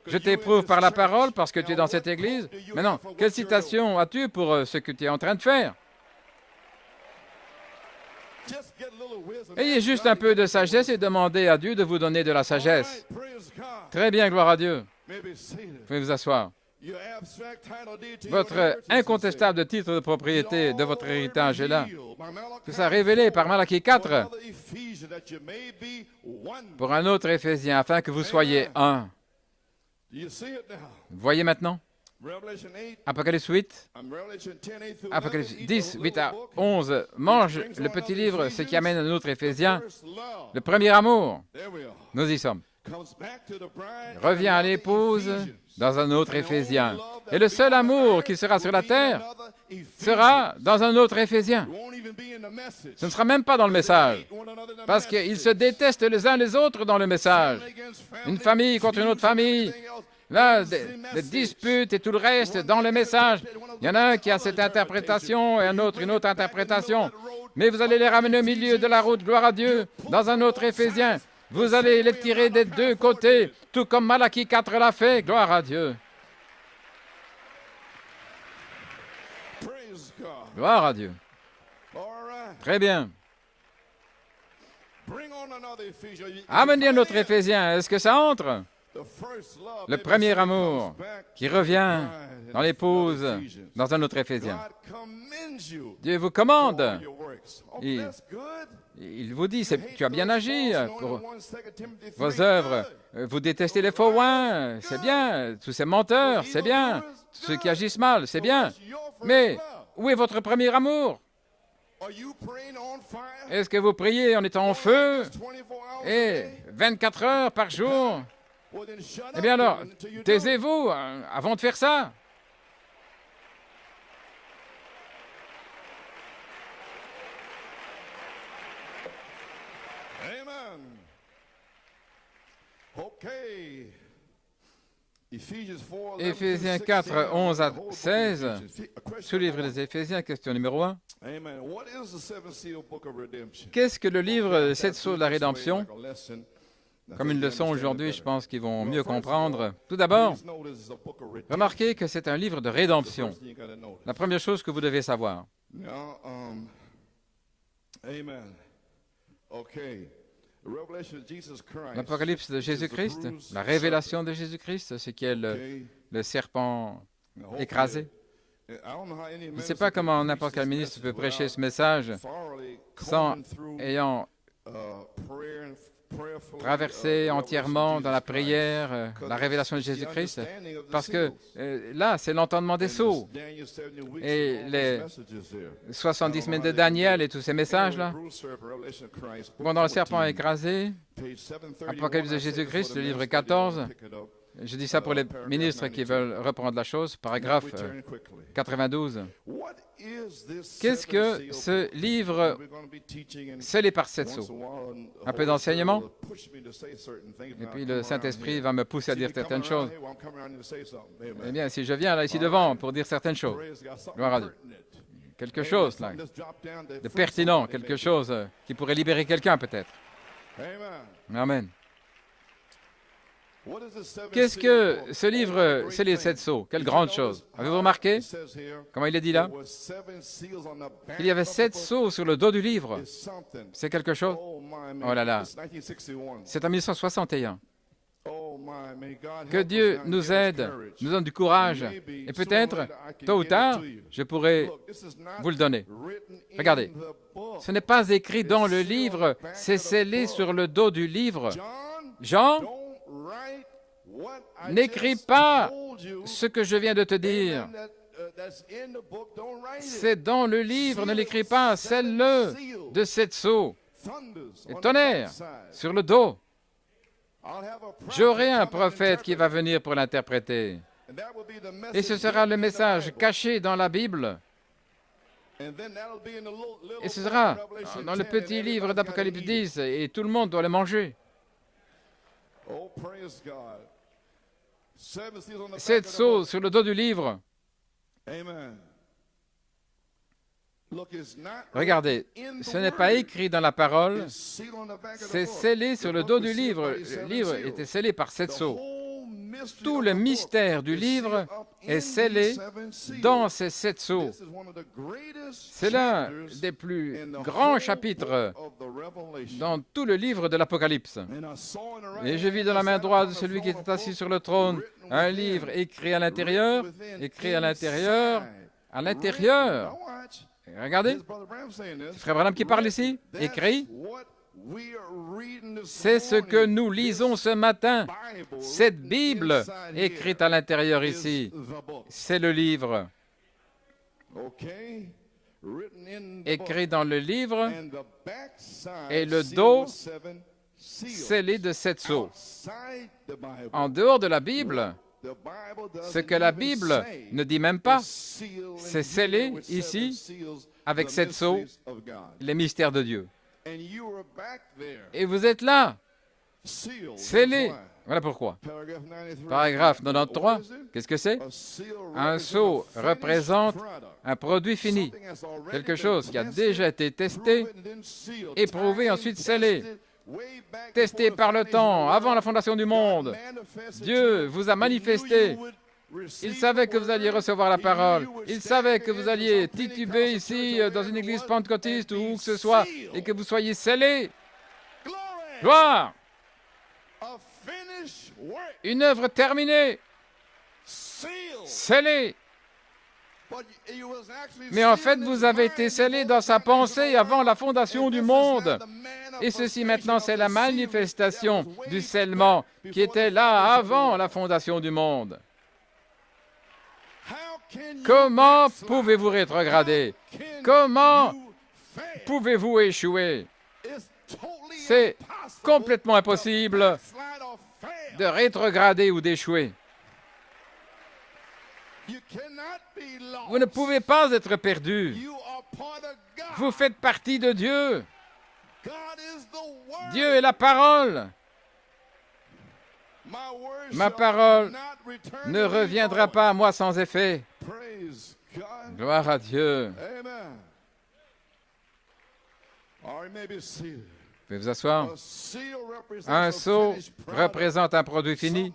Je t'éprouve par la parole parce que tu es dans cette église. Maintenant, quelle citation as-tu pour ce que tu es en train de faire? Ayez juste un peu de sagesse et demandez à Dieu de vous donner de la sagesse. Très bien, gloire à Dieu. Vous pouvez vous asseoir. Votre incontestable titre de propriété de votre héritage est là. C'est ça, révélé par Malachie 4 pour un autre Éphésien, afin que vous soyez un. Voyez maintenant? Revelation 8, Apocalypse 8, Revelation 10, 8 through Apocalypse 11, eat 10, of the 8 à little book, 11, mange le petit livre, ce qui amène à notre Éphésiens, le premier amour. there we are, Nous y sommes. comes back to the bride, Revient à l'épouse dans un autre Éphésien. Et le seul amour qui sera sur la terre sera dans un autre Éphésien. won't even be in the message. Ce ne sera même pas dans le message, One another in the parce qu'ils se détestent les uns les autres dans le message. against Une family, famille contre une autre famille. everything else. Là, des disputes et tout le reste dans le message. Il y en a un qui a cette interprétation et un autre une autre interprétation. Mais vous allez les ramener au milieu de la route, gloire à Dieu, dans un autre Éphésien. Vous allez les tirer des deux côtés, tout comme Malachie 4 l'a fait, gloire à Dieu. Praise God. Gloire à Dieu. All right. Très bien. Bring on another Ephesians. Amenez un autre Éphésien. Est-ce que ça entre? The first love, Le it premier comes amour back qui revient bride dans in l'épouse, another Ephesians. dans un autre Éphésien. God commends you Dieu vous for commande. all your works. Oh, Il- that's good. Il vous dit, tu as bien agi pour Pour vos œuvres. Vous détestez les faux oins, c'est bien. Tous ces menteurs, c'est bien. Tous ceux qui agissent mal, c'est bien. Mais où est votre premier amour? Est-ce que vous priez en étant en feu et 24 heures par jour? Eh bien alors, taisez-vous avant de faire ça. Amen. Okay. Éphésiens 4, 11 à 16, sous le livre des Éphésiens, question numéro 1. Amen. What is the seventh seal book of redemption? Qu'est-ce que le livre 7 sceaux de la rédemption? Comme une leçon aujourd'hui, je pense qu'ils vont mieux comprendre. Tout d'abord, remarquez que c'est un livre de rédemption. La première chose que vous devez savoir. Amen. Okay. L'Apocalypse de Jésus-Christ, la révélation de Jésus-Christ, ce qui est le serpent écrasé. Je ne sais pas comment n'importe quel ministre peut prêcher ce message sans ayant traversé entièrement dans la prière la révélation de Jésus-Christ, parce que là, c'est l'entendement des sceaux. Et les 70 semaines de Daniel et tous ces messages-là, pendant le serpent écrasé, Apocalypse de Jésus-Christ, le livre 14, je dis ça pour les ministres qui veulent reprendre la chose, paragraphe 92. Qu'est-ce que ce livre scellé par 7 sceaux? Un peu d'enseignement, et puis le Saint-Esprit va me pousser à dire certaines choses. Eh bien, si je viens là ici devant pour dire certaines choses, gloire à Dieu. Quelque chose là, de pertinent, quelque chose qui pourrait libérer quelqu'un peut-être. Amen. Qu'est-ce que ce livre, c'est les 7 sceaux? Quelle grande chose. Avez-vous remarqué, comment il est dit là, qu'il y avait 7 sceaux sur le dos du livre? C'est quelque chose? Oh là là, c'est en 1961. Que Dieu nous aide, nous donne du courage, et peut-être, tôt ou tard, je pourrai vous le donner. Regardez, ce n'est pas écrit dans le livre, c'est scellé sur le dos du livre. Jean, n'écris pas ce que je viens de te dire. C'est dans le livre, ne l'écris pas, scelle-le de 7 sceaux. Et tonnerre sur le dos. J'aurai un prophète qui va venir pour l'interpréter. Et ce sera le message caché dans la Bible. Et ce sera dans le petit livre d'Apocalypse 10, et tout le monde doit le manger. 7 sceaux sur le dos du livre. Regardez, ce n'est pas écrit dans la parole, c'est scellé sur le dos du livre. Le livre était scellé par 7 sceaux. Tout le mystère du livre est scellé dans ces 7 sceaux. C'est l'un des plus grands chapitres dans tout le livre de l'Apocalypse. Et je vis dans la main droite de celui qui était assis sur le trône un livre écrit à l'intérieur, à l'intérieur. Regardez, c'est Frère Branham qui parle ici, écrit, C'est ce que nous lisons ce matin. Cette Bible écrite à l'intérieur ici, c'est le livre. Écrit dans le livre, et le dos scellé de 7 sceaux. En dehors de la Bible, ce que la Bible ne dit même pas, c'est scellé ici avec 7 sceaux, les mystères de Dieu. Et vous êtes là, scellé. Voilà pourquoi. Paragraphe 93, qu'est-ce que c'est? Un sceau représente un produit fini, quelque chose qui a déjà été testé, éprouvé, ensuite scellé, testé par le temps, avant la fondation du monde. Dieu vous a manifesté. Il savait que vous alliez recevoir la parole. Il savait que vous alliez tituber ici, dans une église pentecôtiste ou où que ce soit, et que vous soyez scellés. Gloire! Une œuvre terminée, scellée. Mais en fait, vous avez été scellé dans sa pensée avant la fondation du monde. Et ceci maintenant, c'est la manifestation du scellement qui était là avant la fondation du monde. Comment pouvez-vous rétrograder? Comment pouvez-vous échouer? C'est complètement impossible de rétrograder ou d'échouer. Vous ne pouvez pas être perdu. Vous faites partie de Dieu. Dieu est la parole. Ma parole ne reviendra pas à moi sans effet. Gloire à Dieu. Vous pouvez vous asseoir. Un sceau représente un produit fini,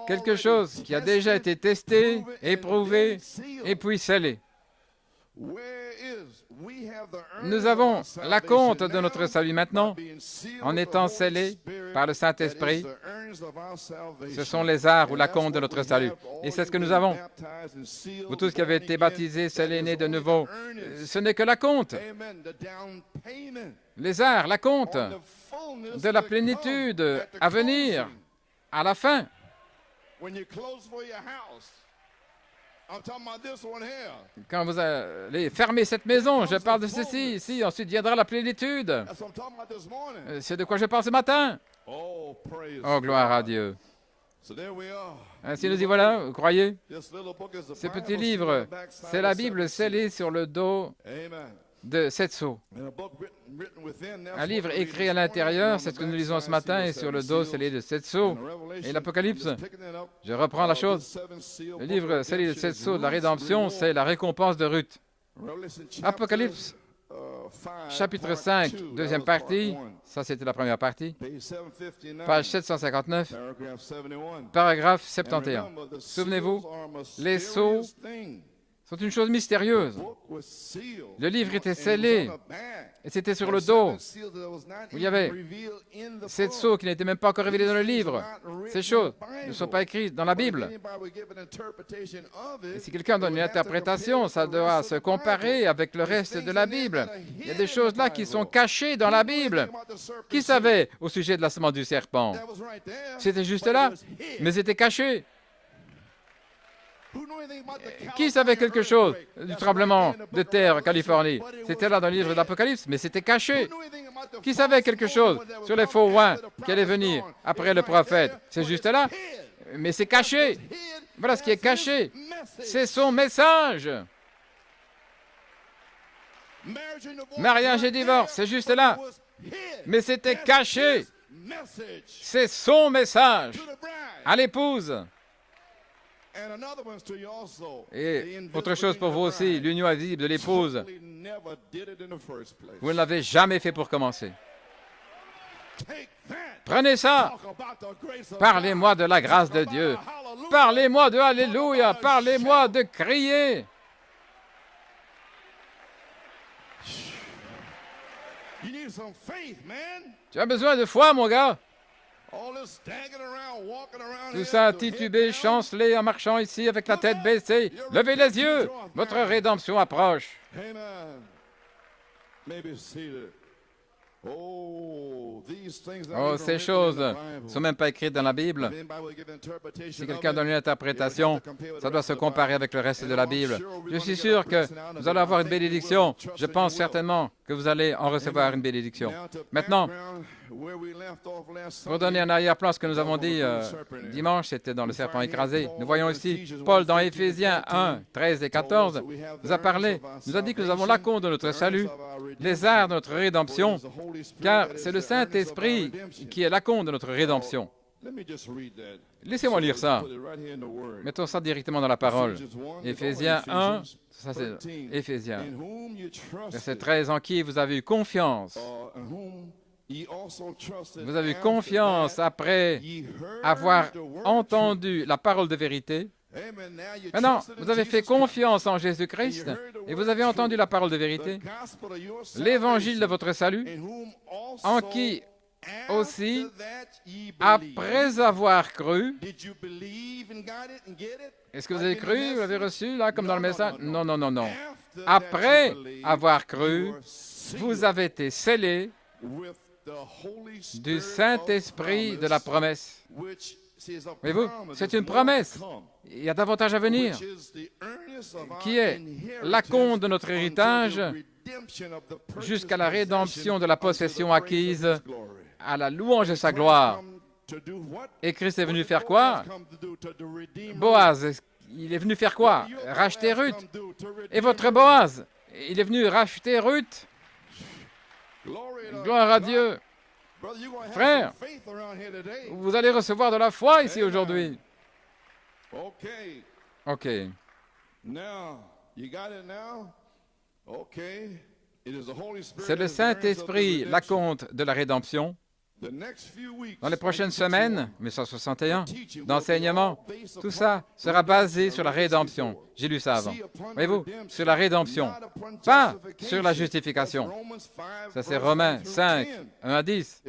quelque chose qui a déjà été testé, éprouvé et puis scellé. Nous avons l'acompte de notre salut maintenant, en étant scellés par le Saint-Esprit. Ce sont les arts ou l'acompte de notre salut. Et c'est ce que nous avons. Vous tous qui avez été baptisés, scellés, nés de nouveau, ce n'est que l'acompte. Les arts, l'acompte de la plénitude à venir, à la fin. Quand vous allez fermer cette maison, je parle de ceci, ici, ensuite viendra la plénitude. C'est de quoi je parle ce matin. Oh, gloire à Dieu. Ainsi nous y voilà, vous croyez? Ce petit livre, c'est la Bible scellée sur le dos de 7 sceaux. Un livre écrit à l'intérieur, c'est ce que nous lisons ce matin, et sur le dos scellé de 7 sceaux. Et l'Apocalypse, je reprends la chose. Le livre scellé de 7 sceaux de la rédemption, c'est la récompense de Ruth. Apocalypse, chapitre 5, deuxième partie, ça c'était la première partie, page 759, paragraphe 71. Souvenez-vous, les sceaux sont une chose mystérieuse. Le livre était scellé et c'était sur le dos. Il y avait 7 sceaux qui n'étaient même pas encore révélés dans le livre. Ces choses ne sont pas écrites dans la Bible. Et si quelqu'un donne une interprétation, ça doit se comparer avec le reste de la Bible. Il y a des choses là qui sont cachées dans la Bible. Qui savait au sujet de la semence du serpent? C'était juste là, mais c'était caché. Qui savait quelque chose du tremblement de terre en Californie? C'était là dans le livre de l'Apocalypse, mais c'était caché. Qui savait quelque chose sur les faux rois qui allaient venir après le prophète? C'est juste là, mais c'est caché. Voilà ce qui est caché. C'est son message. Mariage et divorce, c'est juste là, mais c'était caché. C'est son message à l'épouse. Et autre chose pour vous aussi, l'union invisible de l'épouse. Vous ne l'avez jamais fait pour commencer. Prenez ça. Parlez-moi de la grâce de Dieu. Parlez-moi de Alléluia. Parlez-moi de crier. Tu as besoin de foi, mon gars. Tout ça titubé, chancelé, en marchant ici avec la tête baissée. Levez les yeux, votre rédemption approche. Oh, these things are Oh, even ces written choses in ne the Bible. sont même pas écrites dans la Bible. If anybody will give interpretation Si of quelqu'un it, donne une interprétation, ça doit se comparer avec le reste de la Bible. Je suis sûr que vous allez avoir une bénédiction. Je pense certainement que vous allez en recevoir une bénédiction. Maintenant, pour donner un arrière-plan à ce que nous avons dit dimanche, c'était dans le serpent écrasé. Nous voyons ici Paul dans Éphésiens 1, 13 et 14, nous a parlé, nous a dit que nous avons la compte de notre salut, les arts de notre rédemption, car c'est le Saint-Esprit qui est la compte de notre rédemption. Laissez-moi lire ça. Mettons ça directement dans la parole. Éphésiens 1, ça c'est Éphésiens, verset 13, en qui vous avez eu confiance. Vous avez eu confiance après avoir entendu la parole de vérité. Maintenant, vous avez fait confiance en Jésus-Christ et vous avez entendu la parole de vérité, l'évangile de votre salut, en qui aussi, après avoir cru, est-ce que vous avez cru, vous l'avez reçu, là, comme dans le message? Non, non, non, non. Après avoir cru, vous avez été scellés du Saint-Esprit de la promesse. Voyez-vous, c'est une promesse. Il y a davantage à venir, qui est l'acompte de notre héritage jusqu'à la rédemption de la possession acquise à la louange de sa gloire. Et Christ est venu faire quoi? Boaz, il est venu faire quoi? Racheter Ruth. Et votre Boaz, il est venu racheter Ruth. Gloire à Dieu. Frère, vous allez recevoir de la foi ici aujourd'hui. OK. C'est le Saint-Esprit, l'acompte de la rédemption. Dans les prochaines semaines, 1961, d'enseignement, tout ça sera basé sur la rédemption. J'ai lu ça avant. Voyez-vous, sur la rédemption, pas sur la justification. Ça, c'est Romains 5, 1 à 10.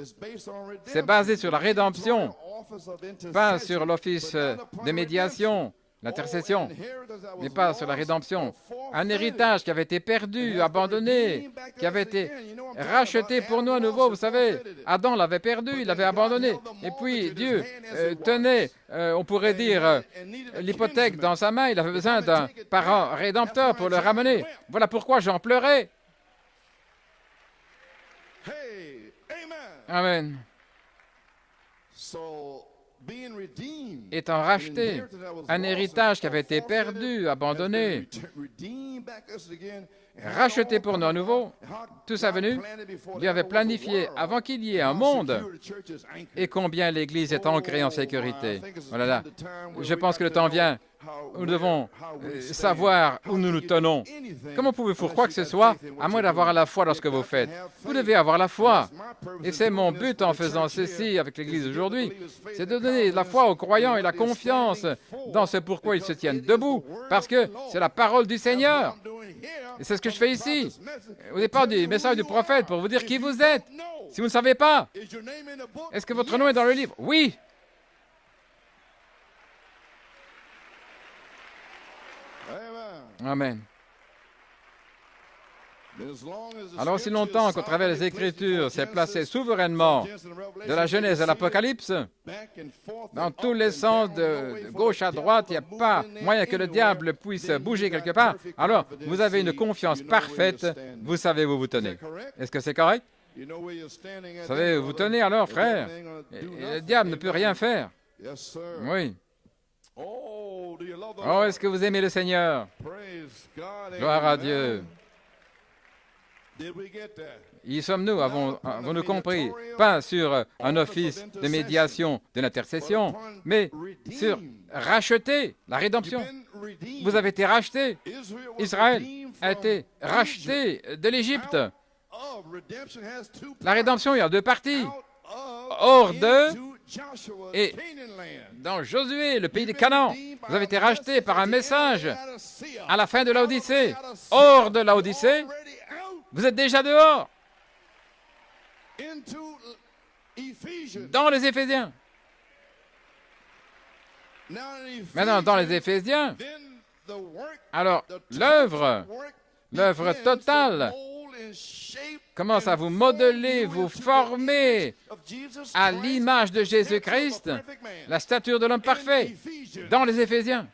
C'est basé sur la rédemption, pas sur l'office de médiation, l'intercession, mais pas sur la rédemption. Un héritage qui avait été perdu, abandonné, qui avait été racheté pour nous à nouveau. Vous savez, Adam l'avait perdu, il l'avait abandonné. Et puis Dieu tenait, on pourrait dire, l'hypothèque dans sa main. Il avait besoin d'un parent rédempteur pour le ramener. Voilà pourquoi j'en pleurais. Amen. Étant racheté, un héritage qui avait été perdu, abandonné, racheté pour nous à nouveau, tout ça venu, Dieu avait planifié avant qu'il y ait un monde, et combien l'Église est ancrée en sécurité. Voilà. Je pense que le temps vient où nous devons savoir où nous nous tenons. Comment pouvez-vous faire quoi que ce soit, à moins d'avoir la foi dans ce que vous faites? Vous devez avoir la foi. Et c'est mon but en faisant ceci avec l'Église aujourd'hui, c'est de donner la foi aux croyants et la confiance dans ce pourquoi ils se tiennent debout, parce que c'est la parole du Seigneur. Et c'est ce que je fais ici, au départ du message du prophète, pour vous dire qui vous êtes. Si vous ne savez pas, est-ce que votre nom est dans le livre? Oui. Amen. Alors, aussi longtemps qu'au travers des Écritures, c'est placé souverainement de la Genèse à l'Apocalypse, dans tous les sens, de gauche à droite, il n'y a pas moyen que le diable puisse bouger quelque part. Alors, vous avez une confiance parfaite, vous savez où vous tenez. Est-ce que c'est correct? Vous savez où vous tenez alors, frère? Et le diable ne peut rien faire. Oui. Oh, est-ce que vous aimez le Seigneur? Gloire à Dieu. Y sommes-nous? Avons-nous compris? Pas sur un office de médiation de l'intercession, mais sur racheter, la rédemption. Vous avez été racheté. Israël a été racheté de l'Égypte. La rédemption, il y a deux parties. Hors de et dans Josué, le pays de Canaan, vous avez été racheté par un message à la fin de l'Odyssée. Hors de l'Odyssée, vous êtes déjà dehors. Dans les Éphésiens. Maintenant, dans les Éphésiens, alors l'œuvre totale commence à vous modeler, vous former à l'image de Jésus-Christ, la stature de l'homme parfait, dans les Éphésiens.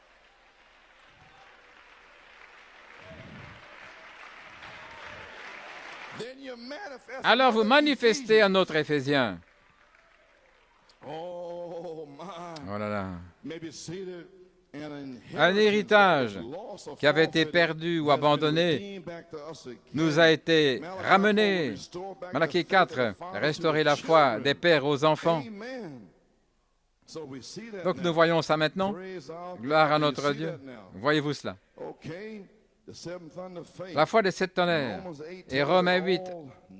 Alors vous manifestez un autre Éphésien. Oh là là. Un héritage qui avait été perdu ou abandonné nous a été ramené. Malachie 4, restaurer la foi des pères aux enfants. Donc nous voyons ça maintenant. Gloire à notre Dieu. Voyez-vous cela? La foi des 7 tonnerres. Et Romains 8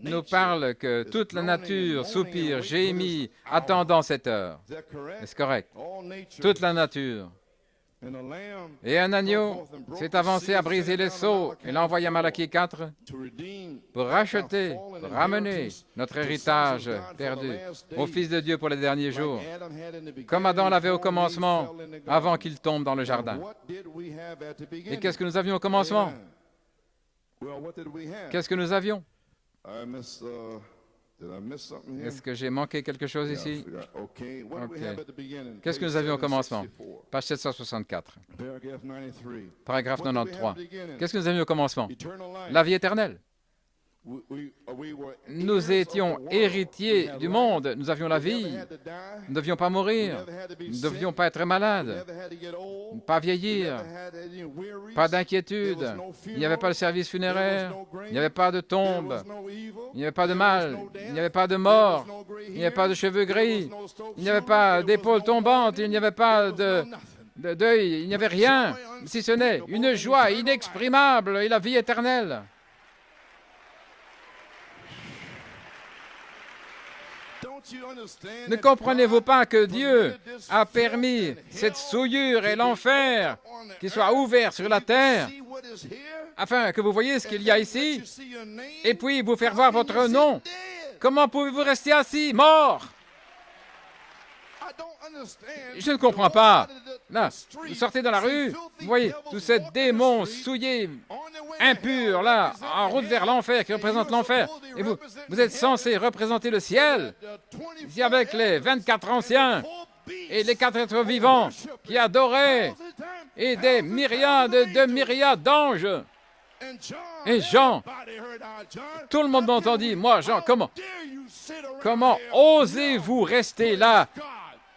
nous parle que toute la nature soupire, gémit, attendant cette heure. Est-ce correct? Toute la nature. Et un agneau s'est avancé à briser les sceaux. Il a envoyé à Malachie 4 pour racheter, pour ramener notre héritage perdu au Fils de Dieu pour les derniers jours, comme Adam l'avait au commencement, avant qu'il tombe dans le jardin. Et qu'est-ce que nous avions au commencement? Qu'est-ce que nous avions? Est-ce que j'ai manqué quelque chose ici? Okay. Qu'est-ce que nous avions au commencement? Page 764. Paragraphe 93. Qu'est-ce que nous avions au commencement? La vie éternelle. Nous étions héritiers du monde. Nous avions la vie. Nous ne devions pas mourir. Nous ne devions pas être malades. Pas vieillir. Pas d'inquiétude. Il n'y avait pas de service funéraire. Il n'y avait pas de tombe. Il n'y avait pas de mal. Il n'y avait pas de mort. Il n'y avait pas de cheveux gris. Il n'y avait pas d'épaules tombantes. Il n'y avait pas de deuil. Il n'y avait rien, si ce n'est une joie inexprimable et la vie éternelle. Ne comprenez-vous pas que Dieu a permis cette souillure et l'enfer qui soient ouverts sur la terre afin que vous voyez ce qu'il y a ici et puis vous faire voir votre nom? Comment pouvez-vous rester assis, mort? Je ne comprends pas. Là, vous sortez dans la rue, vous voyez tous ces démons souillés, impurs, là, en route vers l'enfer, qui représentent l'enfer. Et vous êtes censés représenter le ciel, ici avec les 24 anciens et les 4 êtres vivants qui adoraient, et des myriades de myriades d'anges. Et Jean, tout le monde m'entendit. Moi, Jean, comment osez-vous rester là,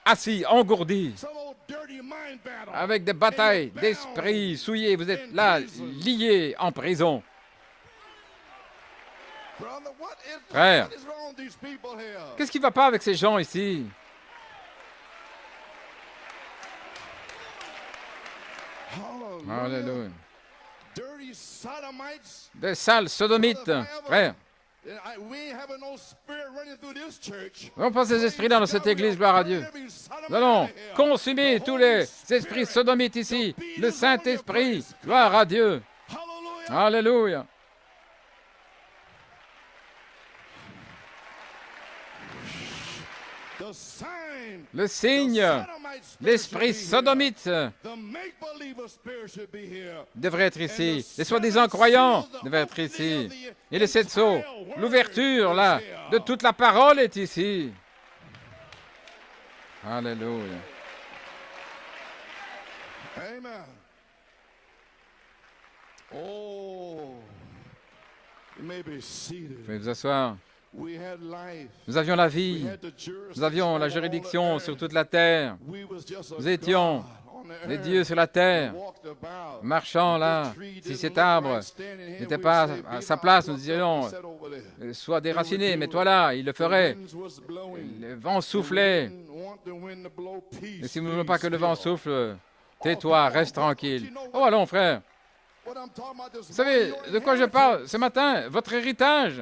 assis, engourdi, avec des batailles d'esprit souillés? Vous êtes là, liés en prison. Frère, qu'est-ce qui ne va pas avec ces gens ici? Alléluia. Des sales sodomites, frère. Nous n'avons pas ces esprits-là dans cette église, gloire à Dieu. Nous allons consumer tous les esprits sodomites ici. Le Saint-Esprit, gloire à Dieu. Alléluia. Le signe, l'esprit sodomite devrait être ici. Les soi-disant croyants devraient être ici. Et les 7 sceaux, l'ouverture là de toute la parole est ici. Alléluia. Amen. Oh, you may be seated. Vous pouvez vous asseoir. We had life. Nous avions la vie. We had the jurisdiction Nous avions la juridiction of all the sur toute la terre. earth. We was just a Nous étions God on the les earth. dieux sur la terre, Walked about. marchant là. The tree Si didn't cet look arbre right standing here, n'était we'd pas say, à "Be sa thou place, nous plucked up dirions, and set over there." sois déraciné, mets-toi là. Il le ferait. The winds was blowing. Le vent soufflait. We didn't want the wind to blow. Peace, Et si nous ne voulons peace, pas que le vent still. souffle, tais-toi, reste tranquille. Oh, allons, frère. What I'm talking about this Vous savez morning, de quoi je parle ce matin? Votre héritage.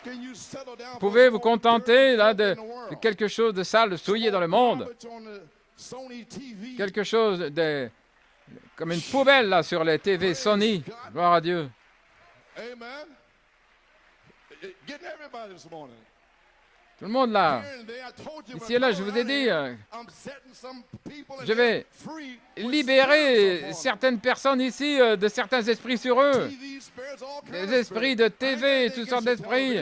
can you settle down for Pouvez vous some old contenter dirty là stuff de in the world? quelque chose de sale, de souillé dans le monde? Garbage on the Sony TV. Quelque chose de comme une poubelle là sur les TV Sony. Gloire à Dieu. Amen. Getting everybody this morning. Tout le monde là. Here and there, I told Ici et là, je vous ai dit, je vais libérer certaines personnes ici de certains esprits sur eux. Des esprits de TV, toutes sortes d'esprits.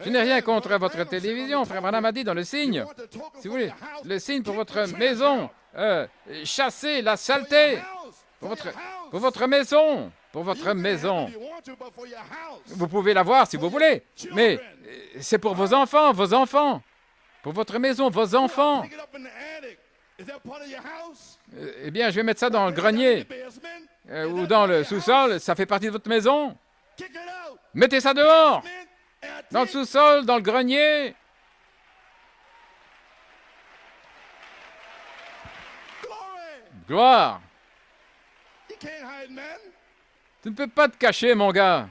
Je n'ai rien contre votre télévision. Frère Branham a dit dans le signe, si vous voulez, le signe pour votre maison, chassez la saleté pour votre maison. Pour votre maison. Vous pouvez l'avoir si vous voulez, mais c'est pour vos enfants. Pour votre maison, vos enfants. Eh bien, je vais mettre ça dans le grenier ou dans le sous-sol. Ça fait partie de votre maison. Mettez ça dehors. Dans le sous-sol, dans le grenier. Gloire. Tu ne peux pas te cacher, mon gars.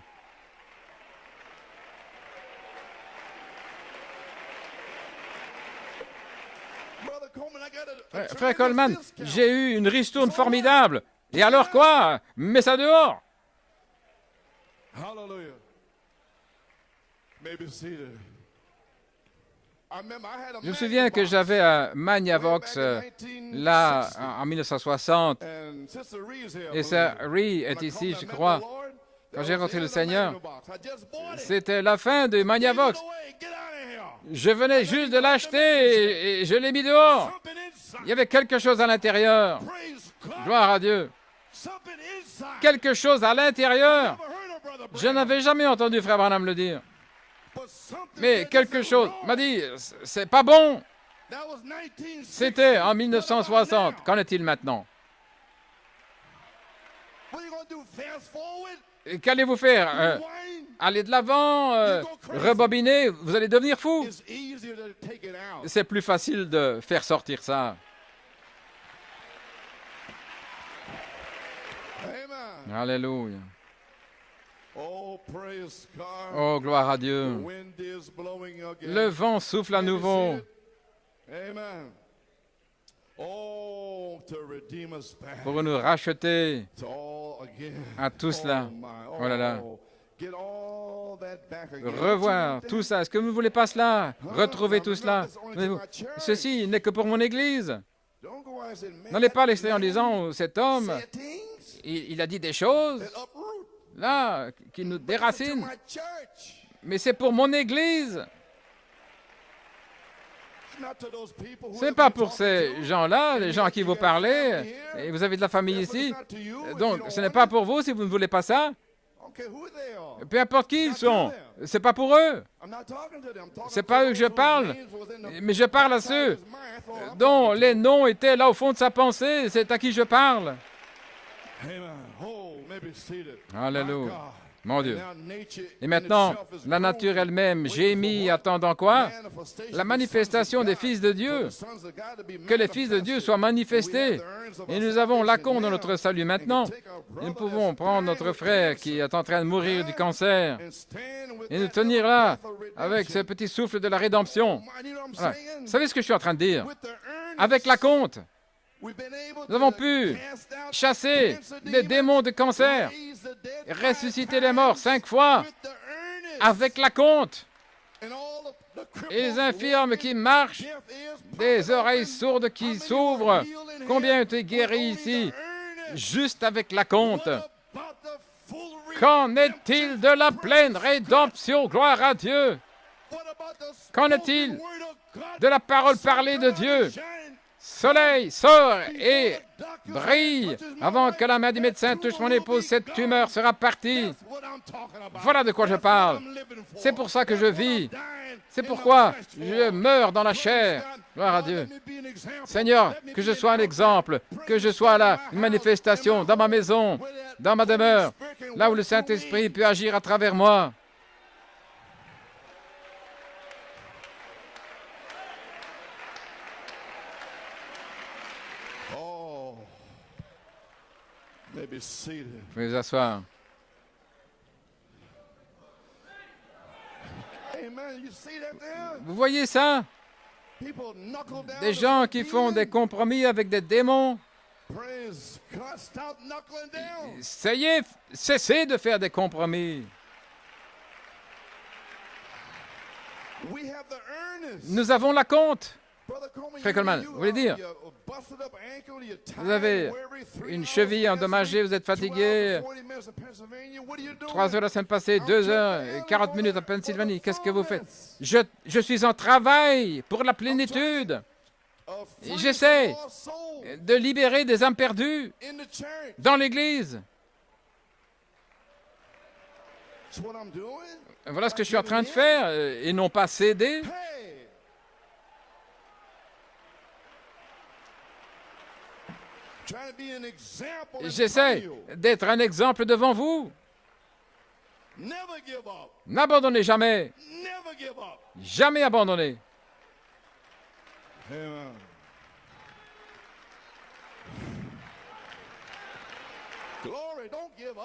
Frère Coleman, j'ai eu une ristourne formidable. Et alors quoi? Mets ça dehors. Hallelujah. Maybe seated. Je me souviens que j'avais un Magnavox là en 1960 et Sœur Ree est ici, je crois. Quand j'ai rencontré le Seigneur, c'était la fin du Magnavox. Je venais juste de l'acheter et je l'ai mis dehors. Il y avait quelque chose à l'intérieur. Gloire à Dieu. Quelque chose à l'intérieur. Je n'avais jamais entendu Frère Branham le dire. Mais quelque chose m'a dit, c'est pas bon. C'était en 1960. Qu'en est-il maintenant? Qu'allez-vous faire? Aller de l'avant, rebobiner, vous allez devenir fou. C'est plus facile de faire sortir ça. Alléluia. Oh, gloire à Dieu. Le vent souffle à nouveau. Pour nous racheter à tout cela. Oh là là. Revoir tout ça. Est-ce que vous ne voulez pas cela? Retrouver tout cela. Ceci n'est que pour mon Église. N'allez pas à l'extérieur en disant, cet homme, il a dit des choses là, qui nous déracinent. Mais c'est pour mon Église. Ce n'est pas pour ces gens-là, les gens à qui vous parlez, et vous avez de la famille ici. Donc, ce n'est pas pour vous si vous ne voulez pas ça. Peu importe qui ils sont, ce n'est pas pour eux. Ce n'est pas eux que je parle, mais je parle à ceux dont les noms étaient là au fond de sa pensée. C'est à qui je parle. Alléluia. Mon Dieu. Et maintenant, la nature elle-même gémit, attendant quoi? La manifestation des fils de Dieu. Que les fils de Dieu soient manifestés. Et nous avons l'acompte de notre salut maintenant. Et nous pouvons prendre notre frère qui est en train de mourir du cancer et nous tenir là avec ce petit souffle de la rédemption. Voilà. Vous savez ce que je suis en train de dire? Avec l'acompte, nous avons pu chasser les démons de cancer, ressusciter les morts 5 fois avec l'acompte. Et les infirmes qui marchent, des oreilles sourdes qui s'ouvrent. Combien ont été guéris ici, juste avec l'acompte? Qu'en est-il de la pleine rédemption? Gloire à Dieu. Qu'en est-il de la parole parlée de Dieu? Soleil, sort et brille avant que la main du médecin touche mon épouse. Cette tumeur sera partie. Voilà de quoi je parle. C'est pour ça que je vis. C'est pourquoi je meurs dans la chair. Gloire à Dieu. Seigneur, que je sois un exemple, que je sois là, une manifestation dans ma maison, dans ma demeure, là où le Saint-Esprit peut agir à travers moi. Vous pouvez vous asseoir. Vous voyez ça? Des gens qui font des compromis avec des démons. Cessez de faire des compromis. Nous avons l'acompte. Frère Coleman, vous voulez dire, vous avez une cheville endommagée, vous êtes fatigué, 3 heures la semaine passée, 2 heures et 40 minutes à Pennsylvanie, qu'est-ce que vous faites? Je suis en travail pour la plénitude. J'essaie de libérer des âmes perdues dans l'Église. Voilà ce que je suis en train de faire, et non pas céder. J'essaie d'être un exemple devant vous. N'abandonnez jamais. Jamais abandonner.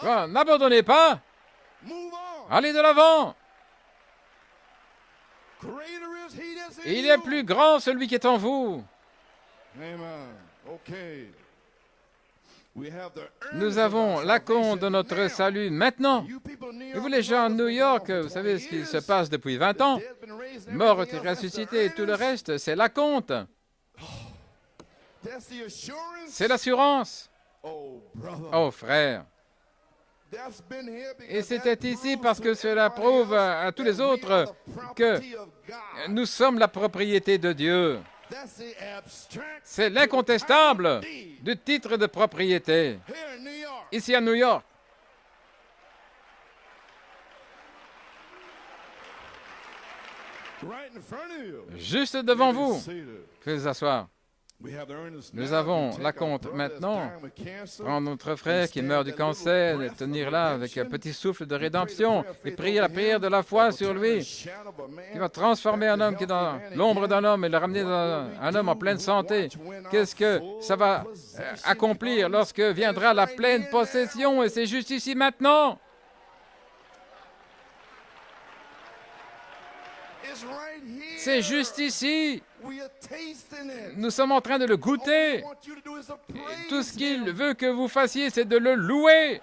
N'abandonnez pas. Allez de l'avant. Il est plus grand celui qui est en vous. Nous avons l'acompte de notre salut maintenant. Et vous les gens de New York, vous savez ce qui se passe depuis 20 ans. Mort et ressuscité et tout le reste, c'est l'acompte. C'est l'assurance. Oh frère. Et c'était ici parce que cela prouve à tous les autres que nous sommes la propriété de Dieu. C'est l'incontestable du titre de propriété. Ici à New York. Juste devant vous. Faites asseoir. Nous avons l'acompte maintenant. Prendre notre frère qui meurt du cancer et tenir là avec un petit souffle de rédemption et prier la prière de la foi sur lui, qui va transformer un homme qui est dans l'ombre d'un homme et le ramener dans un homme en pleine santé. Qu'est-ce que ça va accomplir lorsque viendra la pleine possession? Et c'est juste ici maintenant. C'est juste ici. Nous sommes en train de le goûter. Tout ce qu'il veut que vous fassiez, c'est de le louer.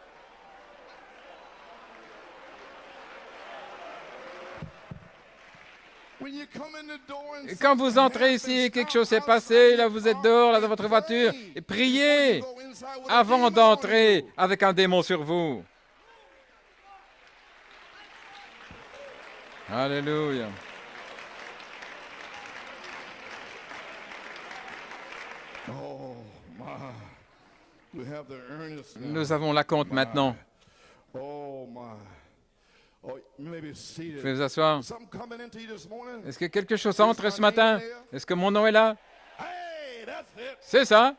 Et quand vous entrez ici, quelque chose s'est passé, là vous êtes dehors, là dans votre voiture, et priez avant d'entrer avec un démon sur vous. Alléluia. Nous avons l'acompte maintenant. Pouvez vous asseoir. Est-ce que quelque chose entre ce matin? Est-ce que mon nom est là? C'est ça.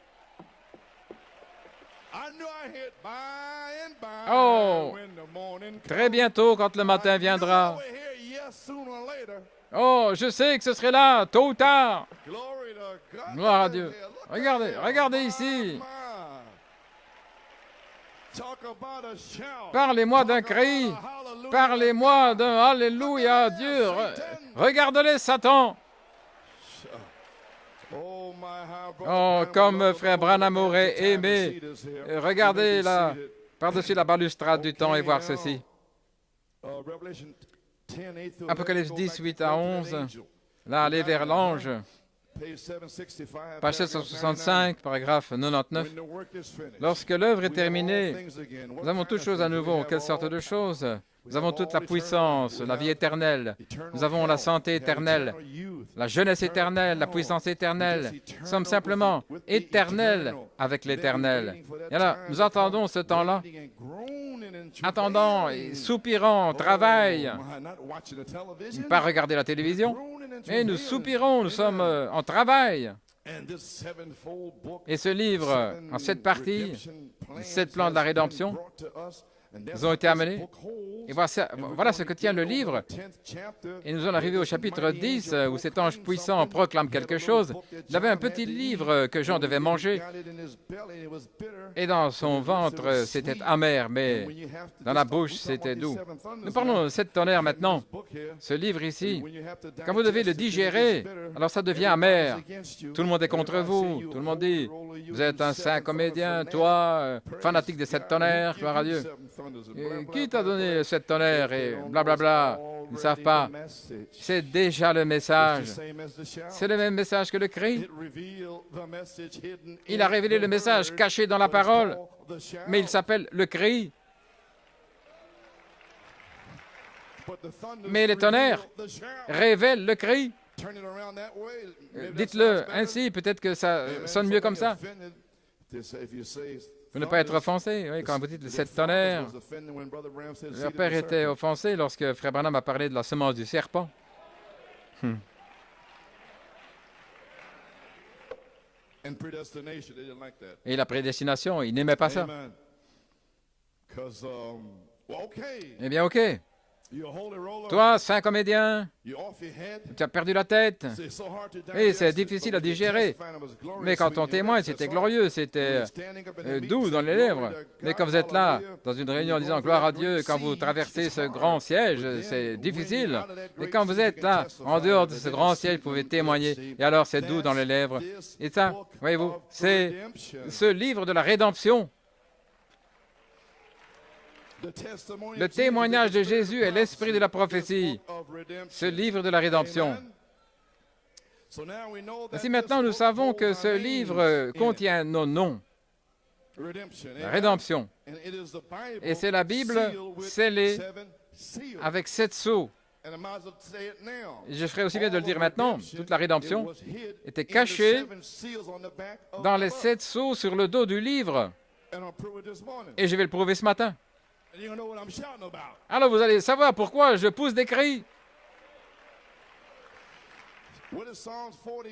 Oh, très bientôt quand le matin viendra. Oh, je sais que ce serait là, tôt ou tard. Gloire à Dieu. Regardez, regardez ici. Parlez-moi d'un cri. Parlez-moi d'un Alléluia à Dieu. Regardez Satan. Oh, comme frère Branham aurait aimé. Regardez là, par-dessus la balustrade du temps et voir ceci. Apocalypse 10, 8 à 11. Là, allez vers l'ange. Page 765, paragraphe 99. Lorsque l'œuvre est terminée, nous avons toutes choses à nouveau. Quelle sorte de choses? Nous avons toute la puissance, la vie éternelle. Nous avons la santé éternelle, la jeunesse éternelle, la puissance éternelle. Nous sommes simplement éternels avec l'éternel. Et là, nous attendons ce temps-là. Attendant, soupirant, travail. Pas regarder la télévision, mais nous soupirons, nous sommes en travail. Et ce livre, en 7 parties, 7 plans de la rédemption, ils ont été amenés. Et voilà ce que tient le livre. Et nous en arrivons au chapitre 10, où cet ange puissant proclame quelque chose. Il avait un petit livre que Jean devait manger. Et dans son ventre, c'était amer, mais dans la bouche, c'était doux. Nous parlons de 7 tonnerres maintenant. Ce livre ici, quand vous devez le digérer, alors ça devient amer. Tout le monde est contre vous. Tout le monde dit, vous êtes un saint comédien, toi, fanatique des 7 tonnerres, gloire à Dieu. Et qui t'a donné 7 tonnerres et blablabla. Ils ne savent pas. C'est déjà le message. C'est le même message que le cri. Il a révélé le message caché dans la parole, mais il s'appelle le cri. Mais les tonnerres révèlent le cri. Dites-le ainsi, peut-être que ça sonne mieux comme ça. Pour ne pas être offensé, oui, quand vous dites les 7 tonnerres. Leur père était offensé lorsque Frère Branham a parlé de la semence du serpent. Et la prédestination, il n'aimait pas ça. Eh bien, OK. Toi, saint comédien, tu as perdu la tête. Et c'est difficile à digérer. Mais quand on témoigne, c'était glorieux, c'était doux dans les lèvres. Mais quand vous êtes là, dans une réunion en disant gloire à Dieu, quand vous traversez ce grand siège, c'est difficile. Et quand vous êtes là, en dehors de ce grand siège, vous pouvez témoigner. Et alors, c'est doux dans les lèvres. Et ça, voyez-vous, c'est ce livre de la rédemption. Le témoignage de Jésus est l'esprit de la prophétie, ce livre de la rédemption. Ainsi maintenant, nous savons que ce livre contient nos noms, la rédemption. Et c'est la Bible scellée avec 7 sceaux. Je ferais aussi bien de le dire maintenant, toute la rédemption était cachée dans les 7 sceaux sur le dos du livre. Et je vais le prouver ce matin. Alors vous allez savoir pourquoi je pousse des cris.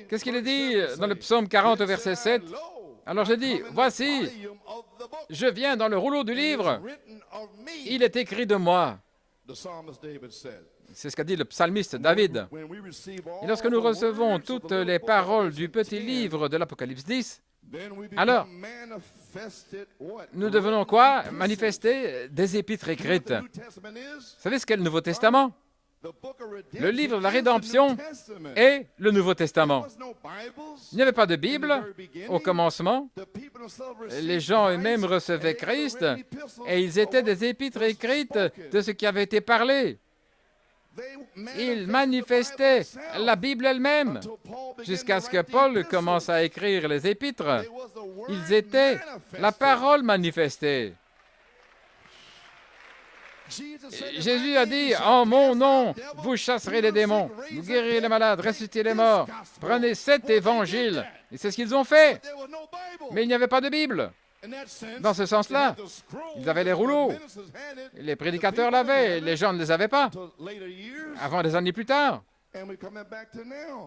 Qu'est-ce qu'il est dit dans le psaume 40 au verset 7? Alors je dis, voici, je viens dans le rouleau du livre, il est écrit de moi. C'est ce qu'a dit le psalmiste David. Et lorsque nous recevons toutes les paroles du petit livre de l'Apocalypse 10, alors, nous devenons quoi? Manifester des épîtres écrites. Vous savez ce qu'est le Nouveau Testament? Le livre de la rédemption est le Nouveau Testament. Il n'y avait pas de Bible au commencement. Les gens eux-mêmes recevaient Christ et ils étaient des épîtres écrites de ce qui avait été parlé. Ils manifestaient la Bible elle-même jusqu'à ce que Paul commence à écrire les épîtres. Ils étaient la parole manifestée. Jésus a dit, en mon nom, vous chasserez les démons, vous guérirez les malades, ressuscitez les morts. Prenez cet évangile. Et c'est ce qu'ils ont fait. Mais il n'y avait pas de Bible. Dans ce sens-là, ils avaient les rouleaux. Les prédicateurs l'avaient, les gens ne les avaient pas. Avant des années plus tard.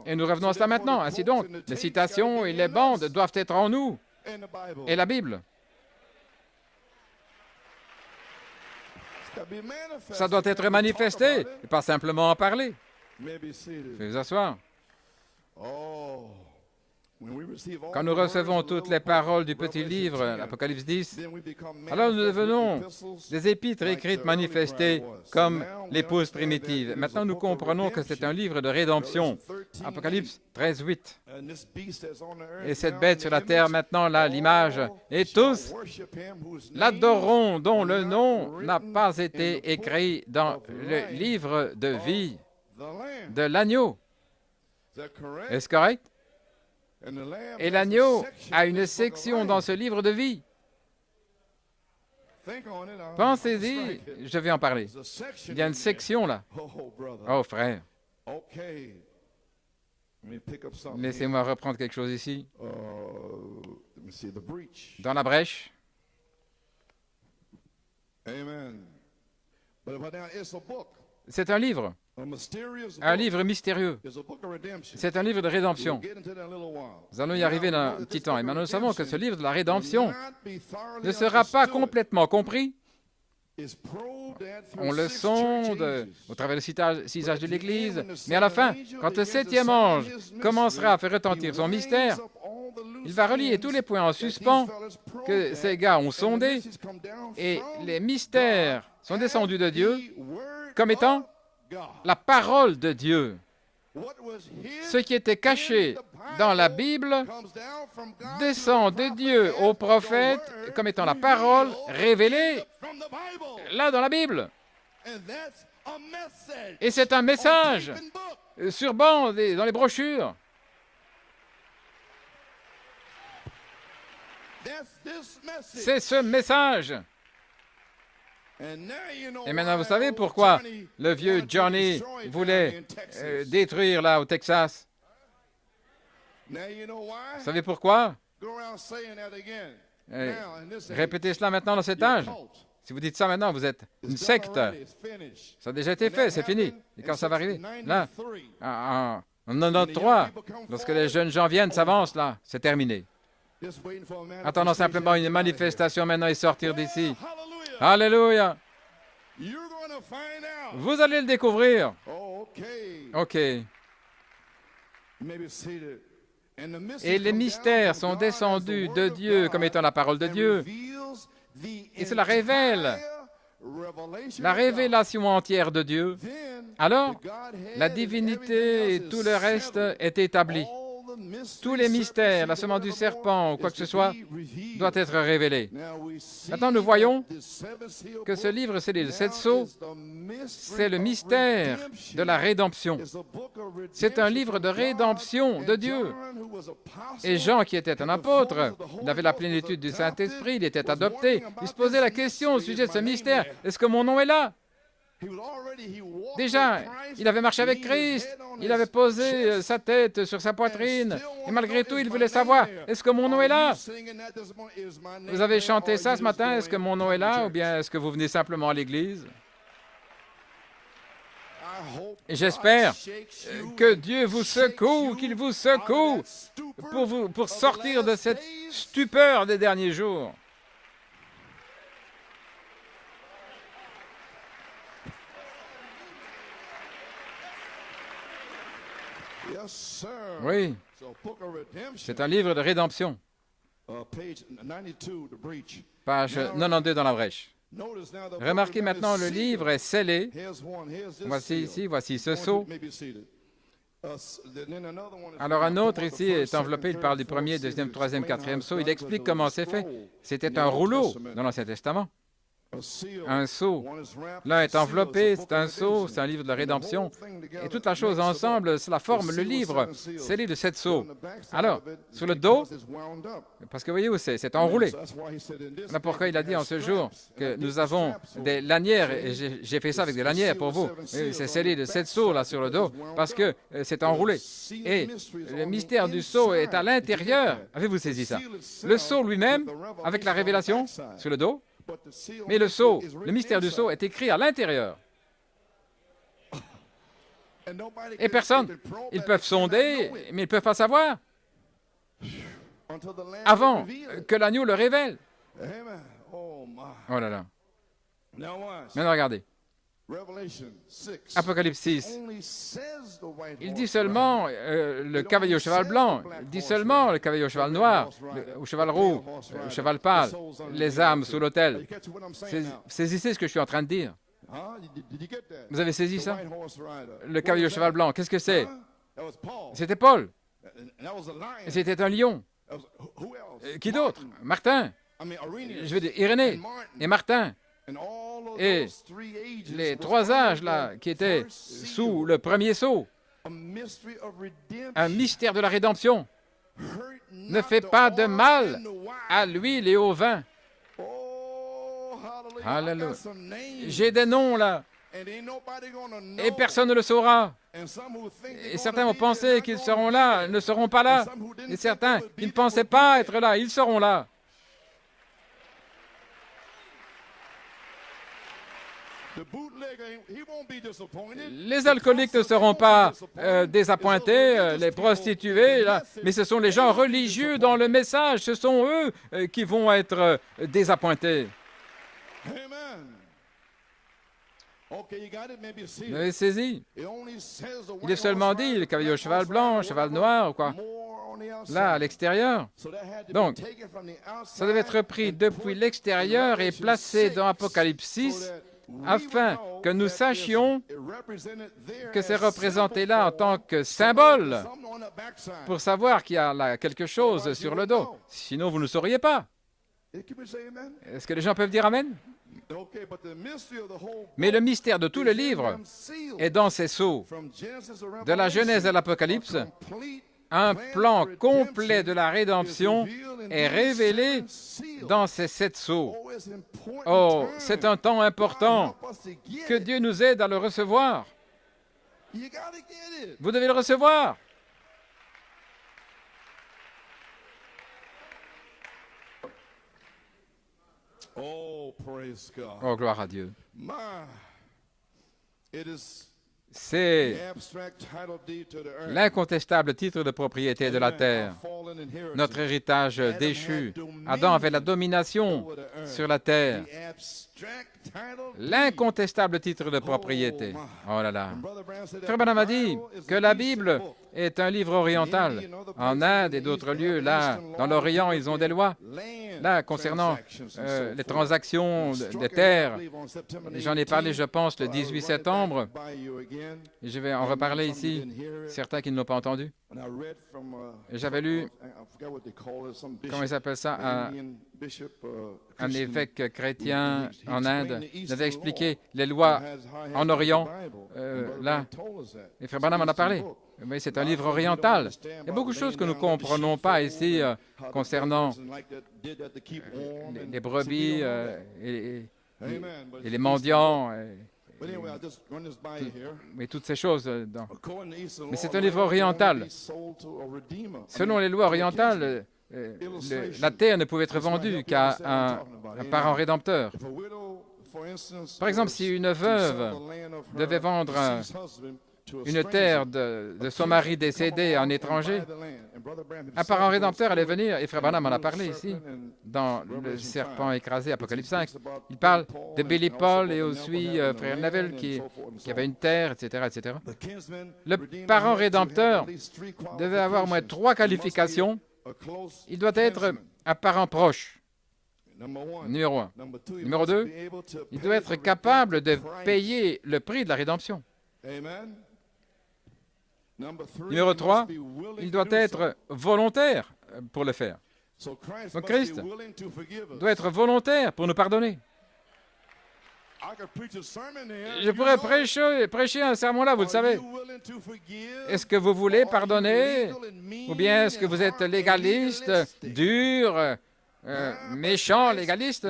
Et nous revenons à cela maintenant. Ainsi donc, les citations et les bandes doivent être en nous. Et la Bible. Ça doit être manifesté, et pas simplement en parler. Veuillez vous asseoir. Quand nous recevons toutes les paroles du petit livre, l'Apocalypse 10, alors nous devenons des épîtres écrites manifestées comme l'épouse primitive. Maintenant, nous comprenons que c'est un livre de rédemption. Apocalypse 13, 8. Et cette bête sur la terre, maintenant, là, l'image, et tous l'adoreront dont le nom n'a pas été écrit dans le livre de vie de l'agneau. Est-ce correct? Et l'agneau a une section dans ce livre de vie. Pensez-y, je vais en parler. Il y a une section là. Oh frère, laissez-moi reprendre quelque chose ici. Dans la brèche. C'est un livre mystérieux. C'est un livre de rédemption. Nous allons y arriver dans un petit temps. Et maintenant, nous savons que ce livre de la rédemption ne sera pas complètement compris. On le sonde au travers du sisage de l'Église. Mais à la fin, quand le 7e ange commencera à faire retentir son mystère, il va relier tous les points en suspens que ces gars ont sondés. Et les mystères sont descendus de Dieu comme étant la parole de Dieu. Ce qui était caché dans la Bible descend de Dieu au prophète comme étant la parole révélée là dans la Bible. Et c'est un message sur banc dans les brochures. C'est ce message. Et maintenant, vous savez pourquoi le vieux Johnny voulait détruire là au Texas? Vous savez pourquoi? Répétez cela maintenant dans cet âge. Si vous dites ça maintenant, vous êtes une secte. Ça a déjà été fait, c'est fini. Et quand ça va arriver? Là, en 93, lorsque les jeunes gens viennent, s'avancent là, c'est terminé. Attendons simplement une manifestation maintenant et sortir d'ici. Alléluia! Vous allez le découvrir. OK. Et les mystères sont descendus de Dieu comme étant la parole de Dieu. Et cela révèle la révélation entière de Dieu. Alors, la divinité et tout le reste est établi. Tous les mystères, la semence du serpent ou quoi que ce soit, doit être révélé. Maintenant, nous voyons que ce livre, c'est les 7 sceaux, c'est le mystère de la rédemption. C'est un livre de rédemption de Dieu. Et Jean, qui était un apôtre, il avait la plénitude du Saint-Esprit, il était adopté. Il se posait la question au sujet de ce mystère. Est-ce que mon nom est là? Déjà, il avait marché avec Christ, il avait posé sa tête sur sa poitrine, et malgré tout, il voulait savoir, est-ce que mon nom est là? Vous avez chanté ça ce matin, est-ce que mon nom est là, ou bien est-ce que vous venez simplement à l'église? Et j'espère que Dieu vous secoue, qu'il vous secoue pour sortir de cette stupeur des derniers jours. Oui, c'est un livre de rédemption. Page 92 dans la brèche. Remarquez maintenant, le livre est scellé. Voici ici, voici ce sceau. Alors un autre ici est enveloppé, il parle du premier, deuxième, troisième, quatrième sceau. Il explique comment c'est fait. C'était un rouleau dans l'Ancien Testament. Un sceau. L'un est enveloppé, c'est un sceau, c'est un livre de la rédemption. Et toute la chose ensemble, cela forme le livre scellé de 7 sceaux. Alors, sur le dos, parce que voyez-vous, c'est enroulé. Voilà pourquoi il a dit en ce jour que nous avons des lanières, et j'ai fait ça avec des lanières pour vous. C'est scellé de 7 sceaux là sur le dos, parce que c'est enroulé. Et le mystère du sceau est à l'intérieur. Avez-vous saisi ça? Le sceau lui-même, avec la révélation sur le dos, mais le sceau, le mystère du sceau est écrit à l'intérieur. Et personne, ils peuvent sonder, mais ils ne peuvent pas savoir avant que l'agneau le révèle. Oh là là. Maintenant, regardez. Apocalypse 6. Il dit seulement le cavalier au cheval blanc, il dit seulement le cavalier au cheval noir, au cheval roux, au cheval pâle, les âmes sous l'autel. Saisissez ce que je suis en train de dire. Vous avez saisi ça? Le cavalier au cheval blanc, qu'est-ce que c'est? C'était Paul. C'était un lion. Qui d'autre? Martin. Je veux dire, Irénée et Martin. Et les 3 âges là qui étaient sous le premier sceau, un mystère de la rédemption, ne fait pas de mal à l'huile et au vin. Alléluia. J'ai des noms là, et personne ne le saura. Et certains vont penser qu'ils seront là, ne seront pas là. Et certains qui ne pensaient pas être là, ils seront là. Les alcooliques ne seront pas désappointés, les prostituées, là, mais ce sont les gens religieux dans le message, ce sont eux qui vont être désappointés. Vous avez saisi? Il est seulement dit, le cavalier au cheval blanc, cheval noir, ou quoi? Là, à l'extérieur. Donc, ça devait être pris depuis l'extérieur et placé dans Apocalypse 6, afin que nous sachions que c'est représenté là en tant que symbole, pour savoir qu'il y a là quelque chose sur le dos. Sinon, vous ne sauriez pas. Est-ce que les gens peuvent dire Amen? Mais le mystère de tout le livre est dans ces sceaux. De la Genèse à l'Apocalypse, un plan complet de la rédemption est révélé dans ces 7 sceaux. Oh, c'est un temps important. Que Dieu nous aide à le recevoir. Vous devez le recevoir. Oh, praise God. Oh, gloire à Dieu. It is C'est the abstract title deed to the earth. l'incontestable titre de propriété de la terre, notre héritage déchu. Adam avait la domination sur la terre. L'incontestable titre de propriété. Oh là là. Frère Branham a dit que la Bible est un livre oriental. En Inde et d'autres lieux, là, dans l'Orient, ils ont des lois. Là, concernant les transactions des terres, j'en ai parlé, je pense, le 18 septembre. Et je vais en reparler ici, certains qui ne l'ont pas entendu. J'avais lu, comment ils appellent ça, un évêque chrétien en Inde. Il avait expliqué les lois en Orient, là. Et Frère Branham en a parlé. Mais c'est un livre oriental. Il y a beaucoup de choses que nous ne comprenons pas ici concernant les brebis et les mendiants. Mais toutes ces choses. Mais c'est un livre oriental. Selon les lois orientales, la terre ne pouvait être vendue qu'à un parent rédempteur. Par exemple, si une veuve devait vendre une terre de son mari décédé en étranger, un parent rédempteur allait venir, et Frère Branham en a parlé ici, dans le serpent écrasé, Apocalypse 5. Il parle de Billy Paul et aussi Frère Neville qui avait une terre, etc., etc. Le parent rédempteur devait avoir au moins 3 qualifications. Il doit être un parent proche, numéro 1. Numéro 2, il doit être capable de payer le prix de la rédemption. Numéro 3, il doit être volontaire pour le faire. Donc Christ doit être volontaire pour nous pardonner. Je pourrais prêcher un sermon là, vous le savez. Est-ce que vous voulez pardonner? Ou bien est-ce que vous êtes légaliste, dur, méchant, légaliste?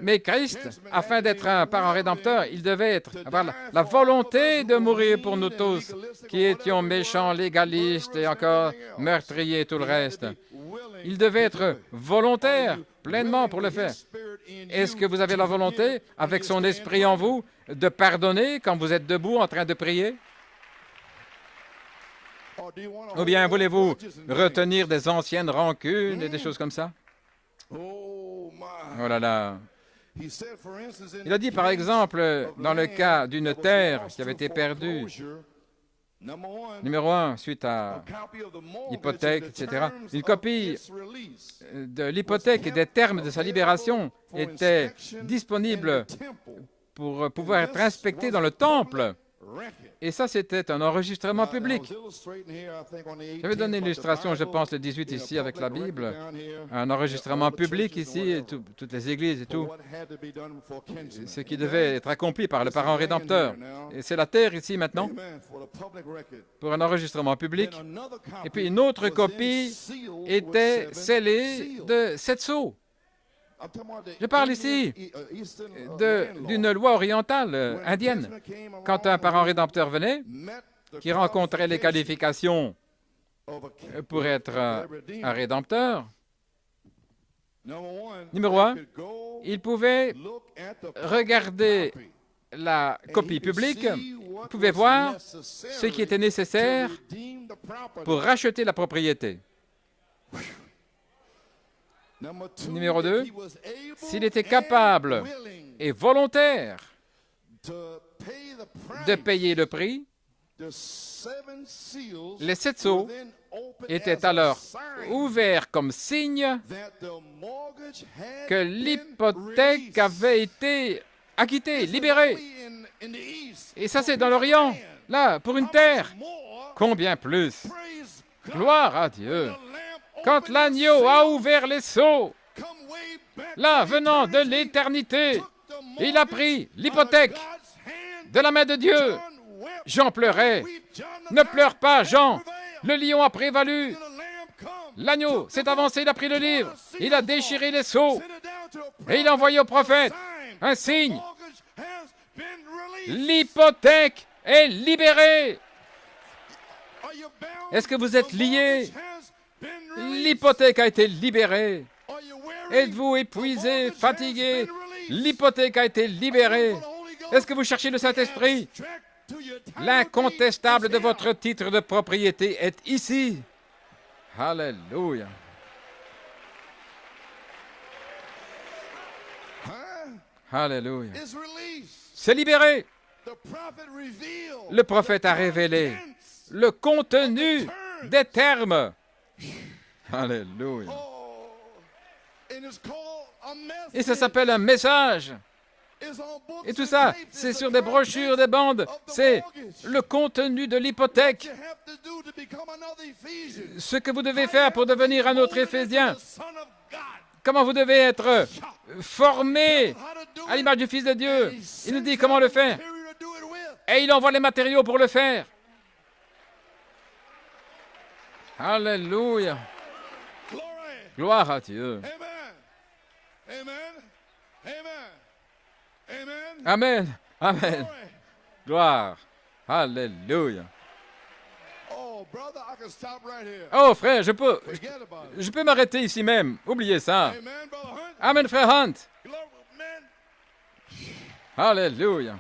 Mais Christ, afin d'être un parent rédempteur, il devait avoir la volonté de mourir pour nous tous, qui étions méchants, légalistes et encore meurtriers et tout le reste. Il devait être volontaire, pleinement pour le faire. Est-ce que vous avez la volonté, avec son esprit en vous, de pardonner quand vous êtes debout en train de prier? Ou bien voulez-vous retenir des anciennes rancunes et des choses comme ça? Oh là là. Il a dit, par exemple, dans le cas d'une terre qui avait été perdue, numéro 1, suite à hypothèque, etc., une copie de l'hypothèque et des termes de sa libération était disponible pour pouvoir être inspectée dans le temple. Et ça, c'était un enregistrement public. J'avais donné l'illustration, je pense, le 18 ici avec la Bible. Un enregistrement public ici, et toutes les églises et tout. Ce qui devait être accompli par le parent rédempteur. Et c'est la terre ici maintenant, pour un enregistrement public. Et puis une autre copie était scellée de 7 sceaux. Je parle ici d'une loi orientale indienne. Quand un parent rédempteur venait, qui rencontrait les qualifications pour être un rédempteur, numéro 1, il pouvait regarder la copie publique, il pouvait voir ce qui était nécessaire pour racheter la propriété. Numéro 2, s'il était capable et volontaire de payer le prix, les 7 sceaux étaient alors ouverts comme signe que l'hypothèque avait été acquittée, libérée. Et ça, c'est dans l'Orient, là, pour une terre. Combien plus? Gloire à Dieu! Quand l'agneau a ouvert les sceaux, là, venant de l'éternité, Il a pris l'hypothèque de la main de Dieu. Jean pleurait. Ne pleure pas, Jean. Le lion a prévalu. L'agneau s'est avancé, il a pris le livre. Il a déchiré les sceaux. Et il a envoyé au prophète un signe. L'hypothèque est libérée. Est-ce que vous êtes liés? L'hypothèque a été libérée. Êtes-vous épuisé, fatigué? L'hypothèque a été libérée. Est-ce que vous cherchez le Saint-Esprit? L'incontestable de votre titre de propriété est ici. Alléluia. Alléluia. C'est libéré. Le prophète a révélé le contenu des termes. Alléluia. Et ça s'appelle un message. Et tout ça, c'est sur des brochures, des bandes. C'est le contenu de l'hypothèque. Ce que vous devez faire pour devenir un autre Éphésien. Comment vous devez être formé à l'image du Fils de Dieu. Il nous dit comment le faire. Et il envoie les matériaux pour le faire. Alléluia. Gloire à Dieu. Amen. Amen. Gloire. Alléluia. Oh, frère, je peux m'arrêter ici même. Oubliez ça. Amen, frère Hunt. Alléluia.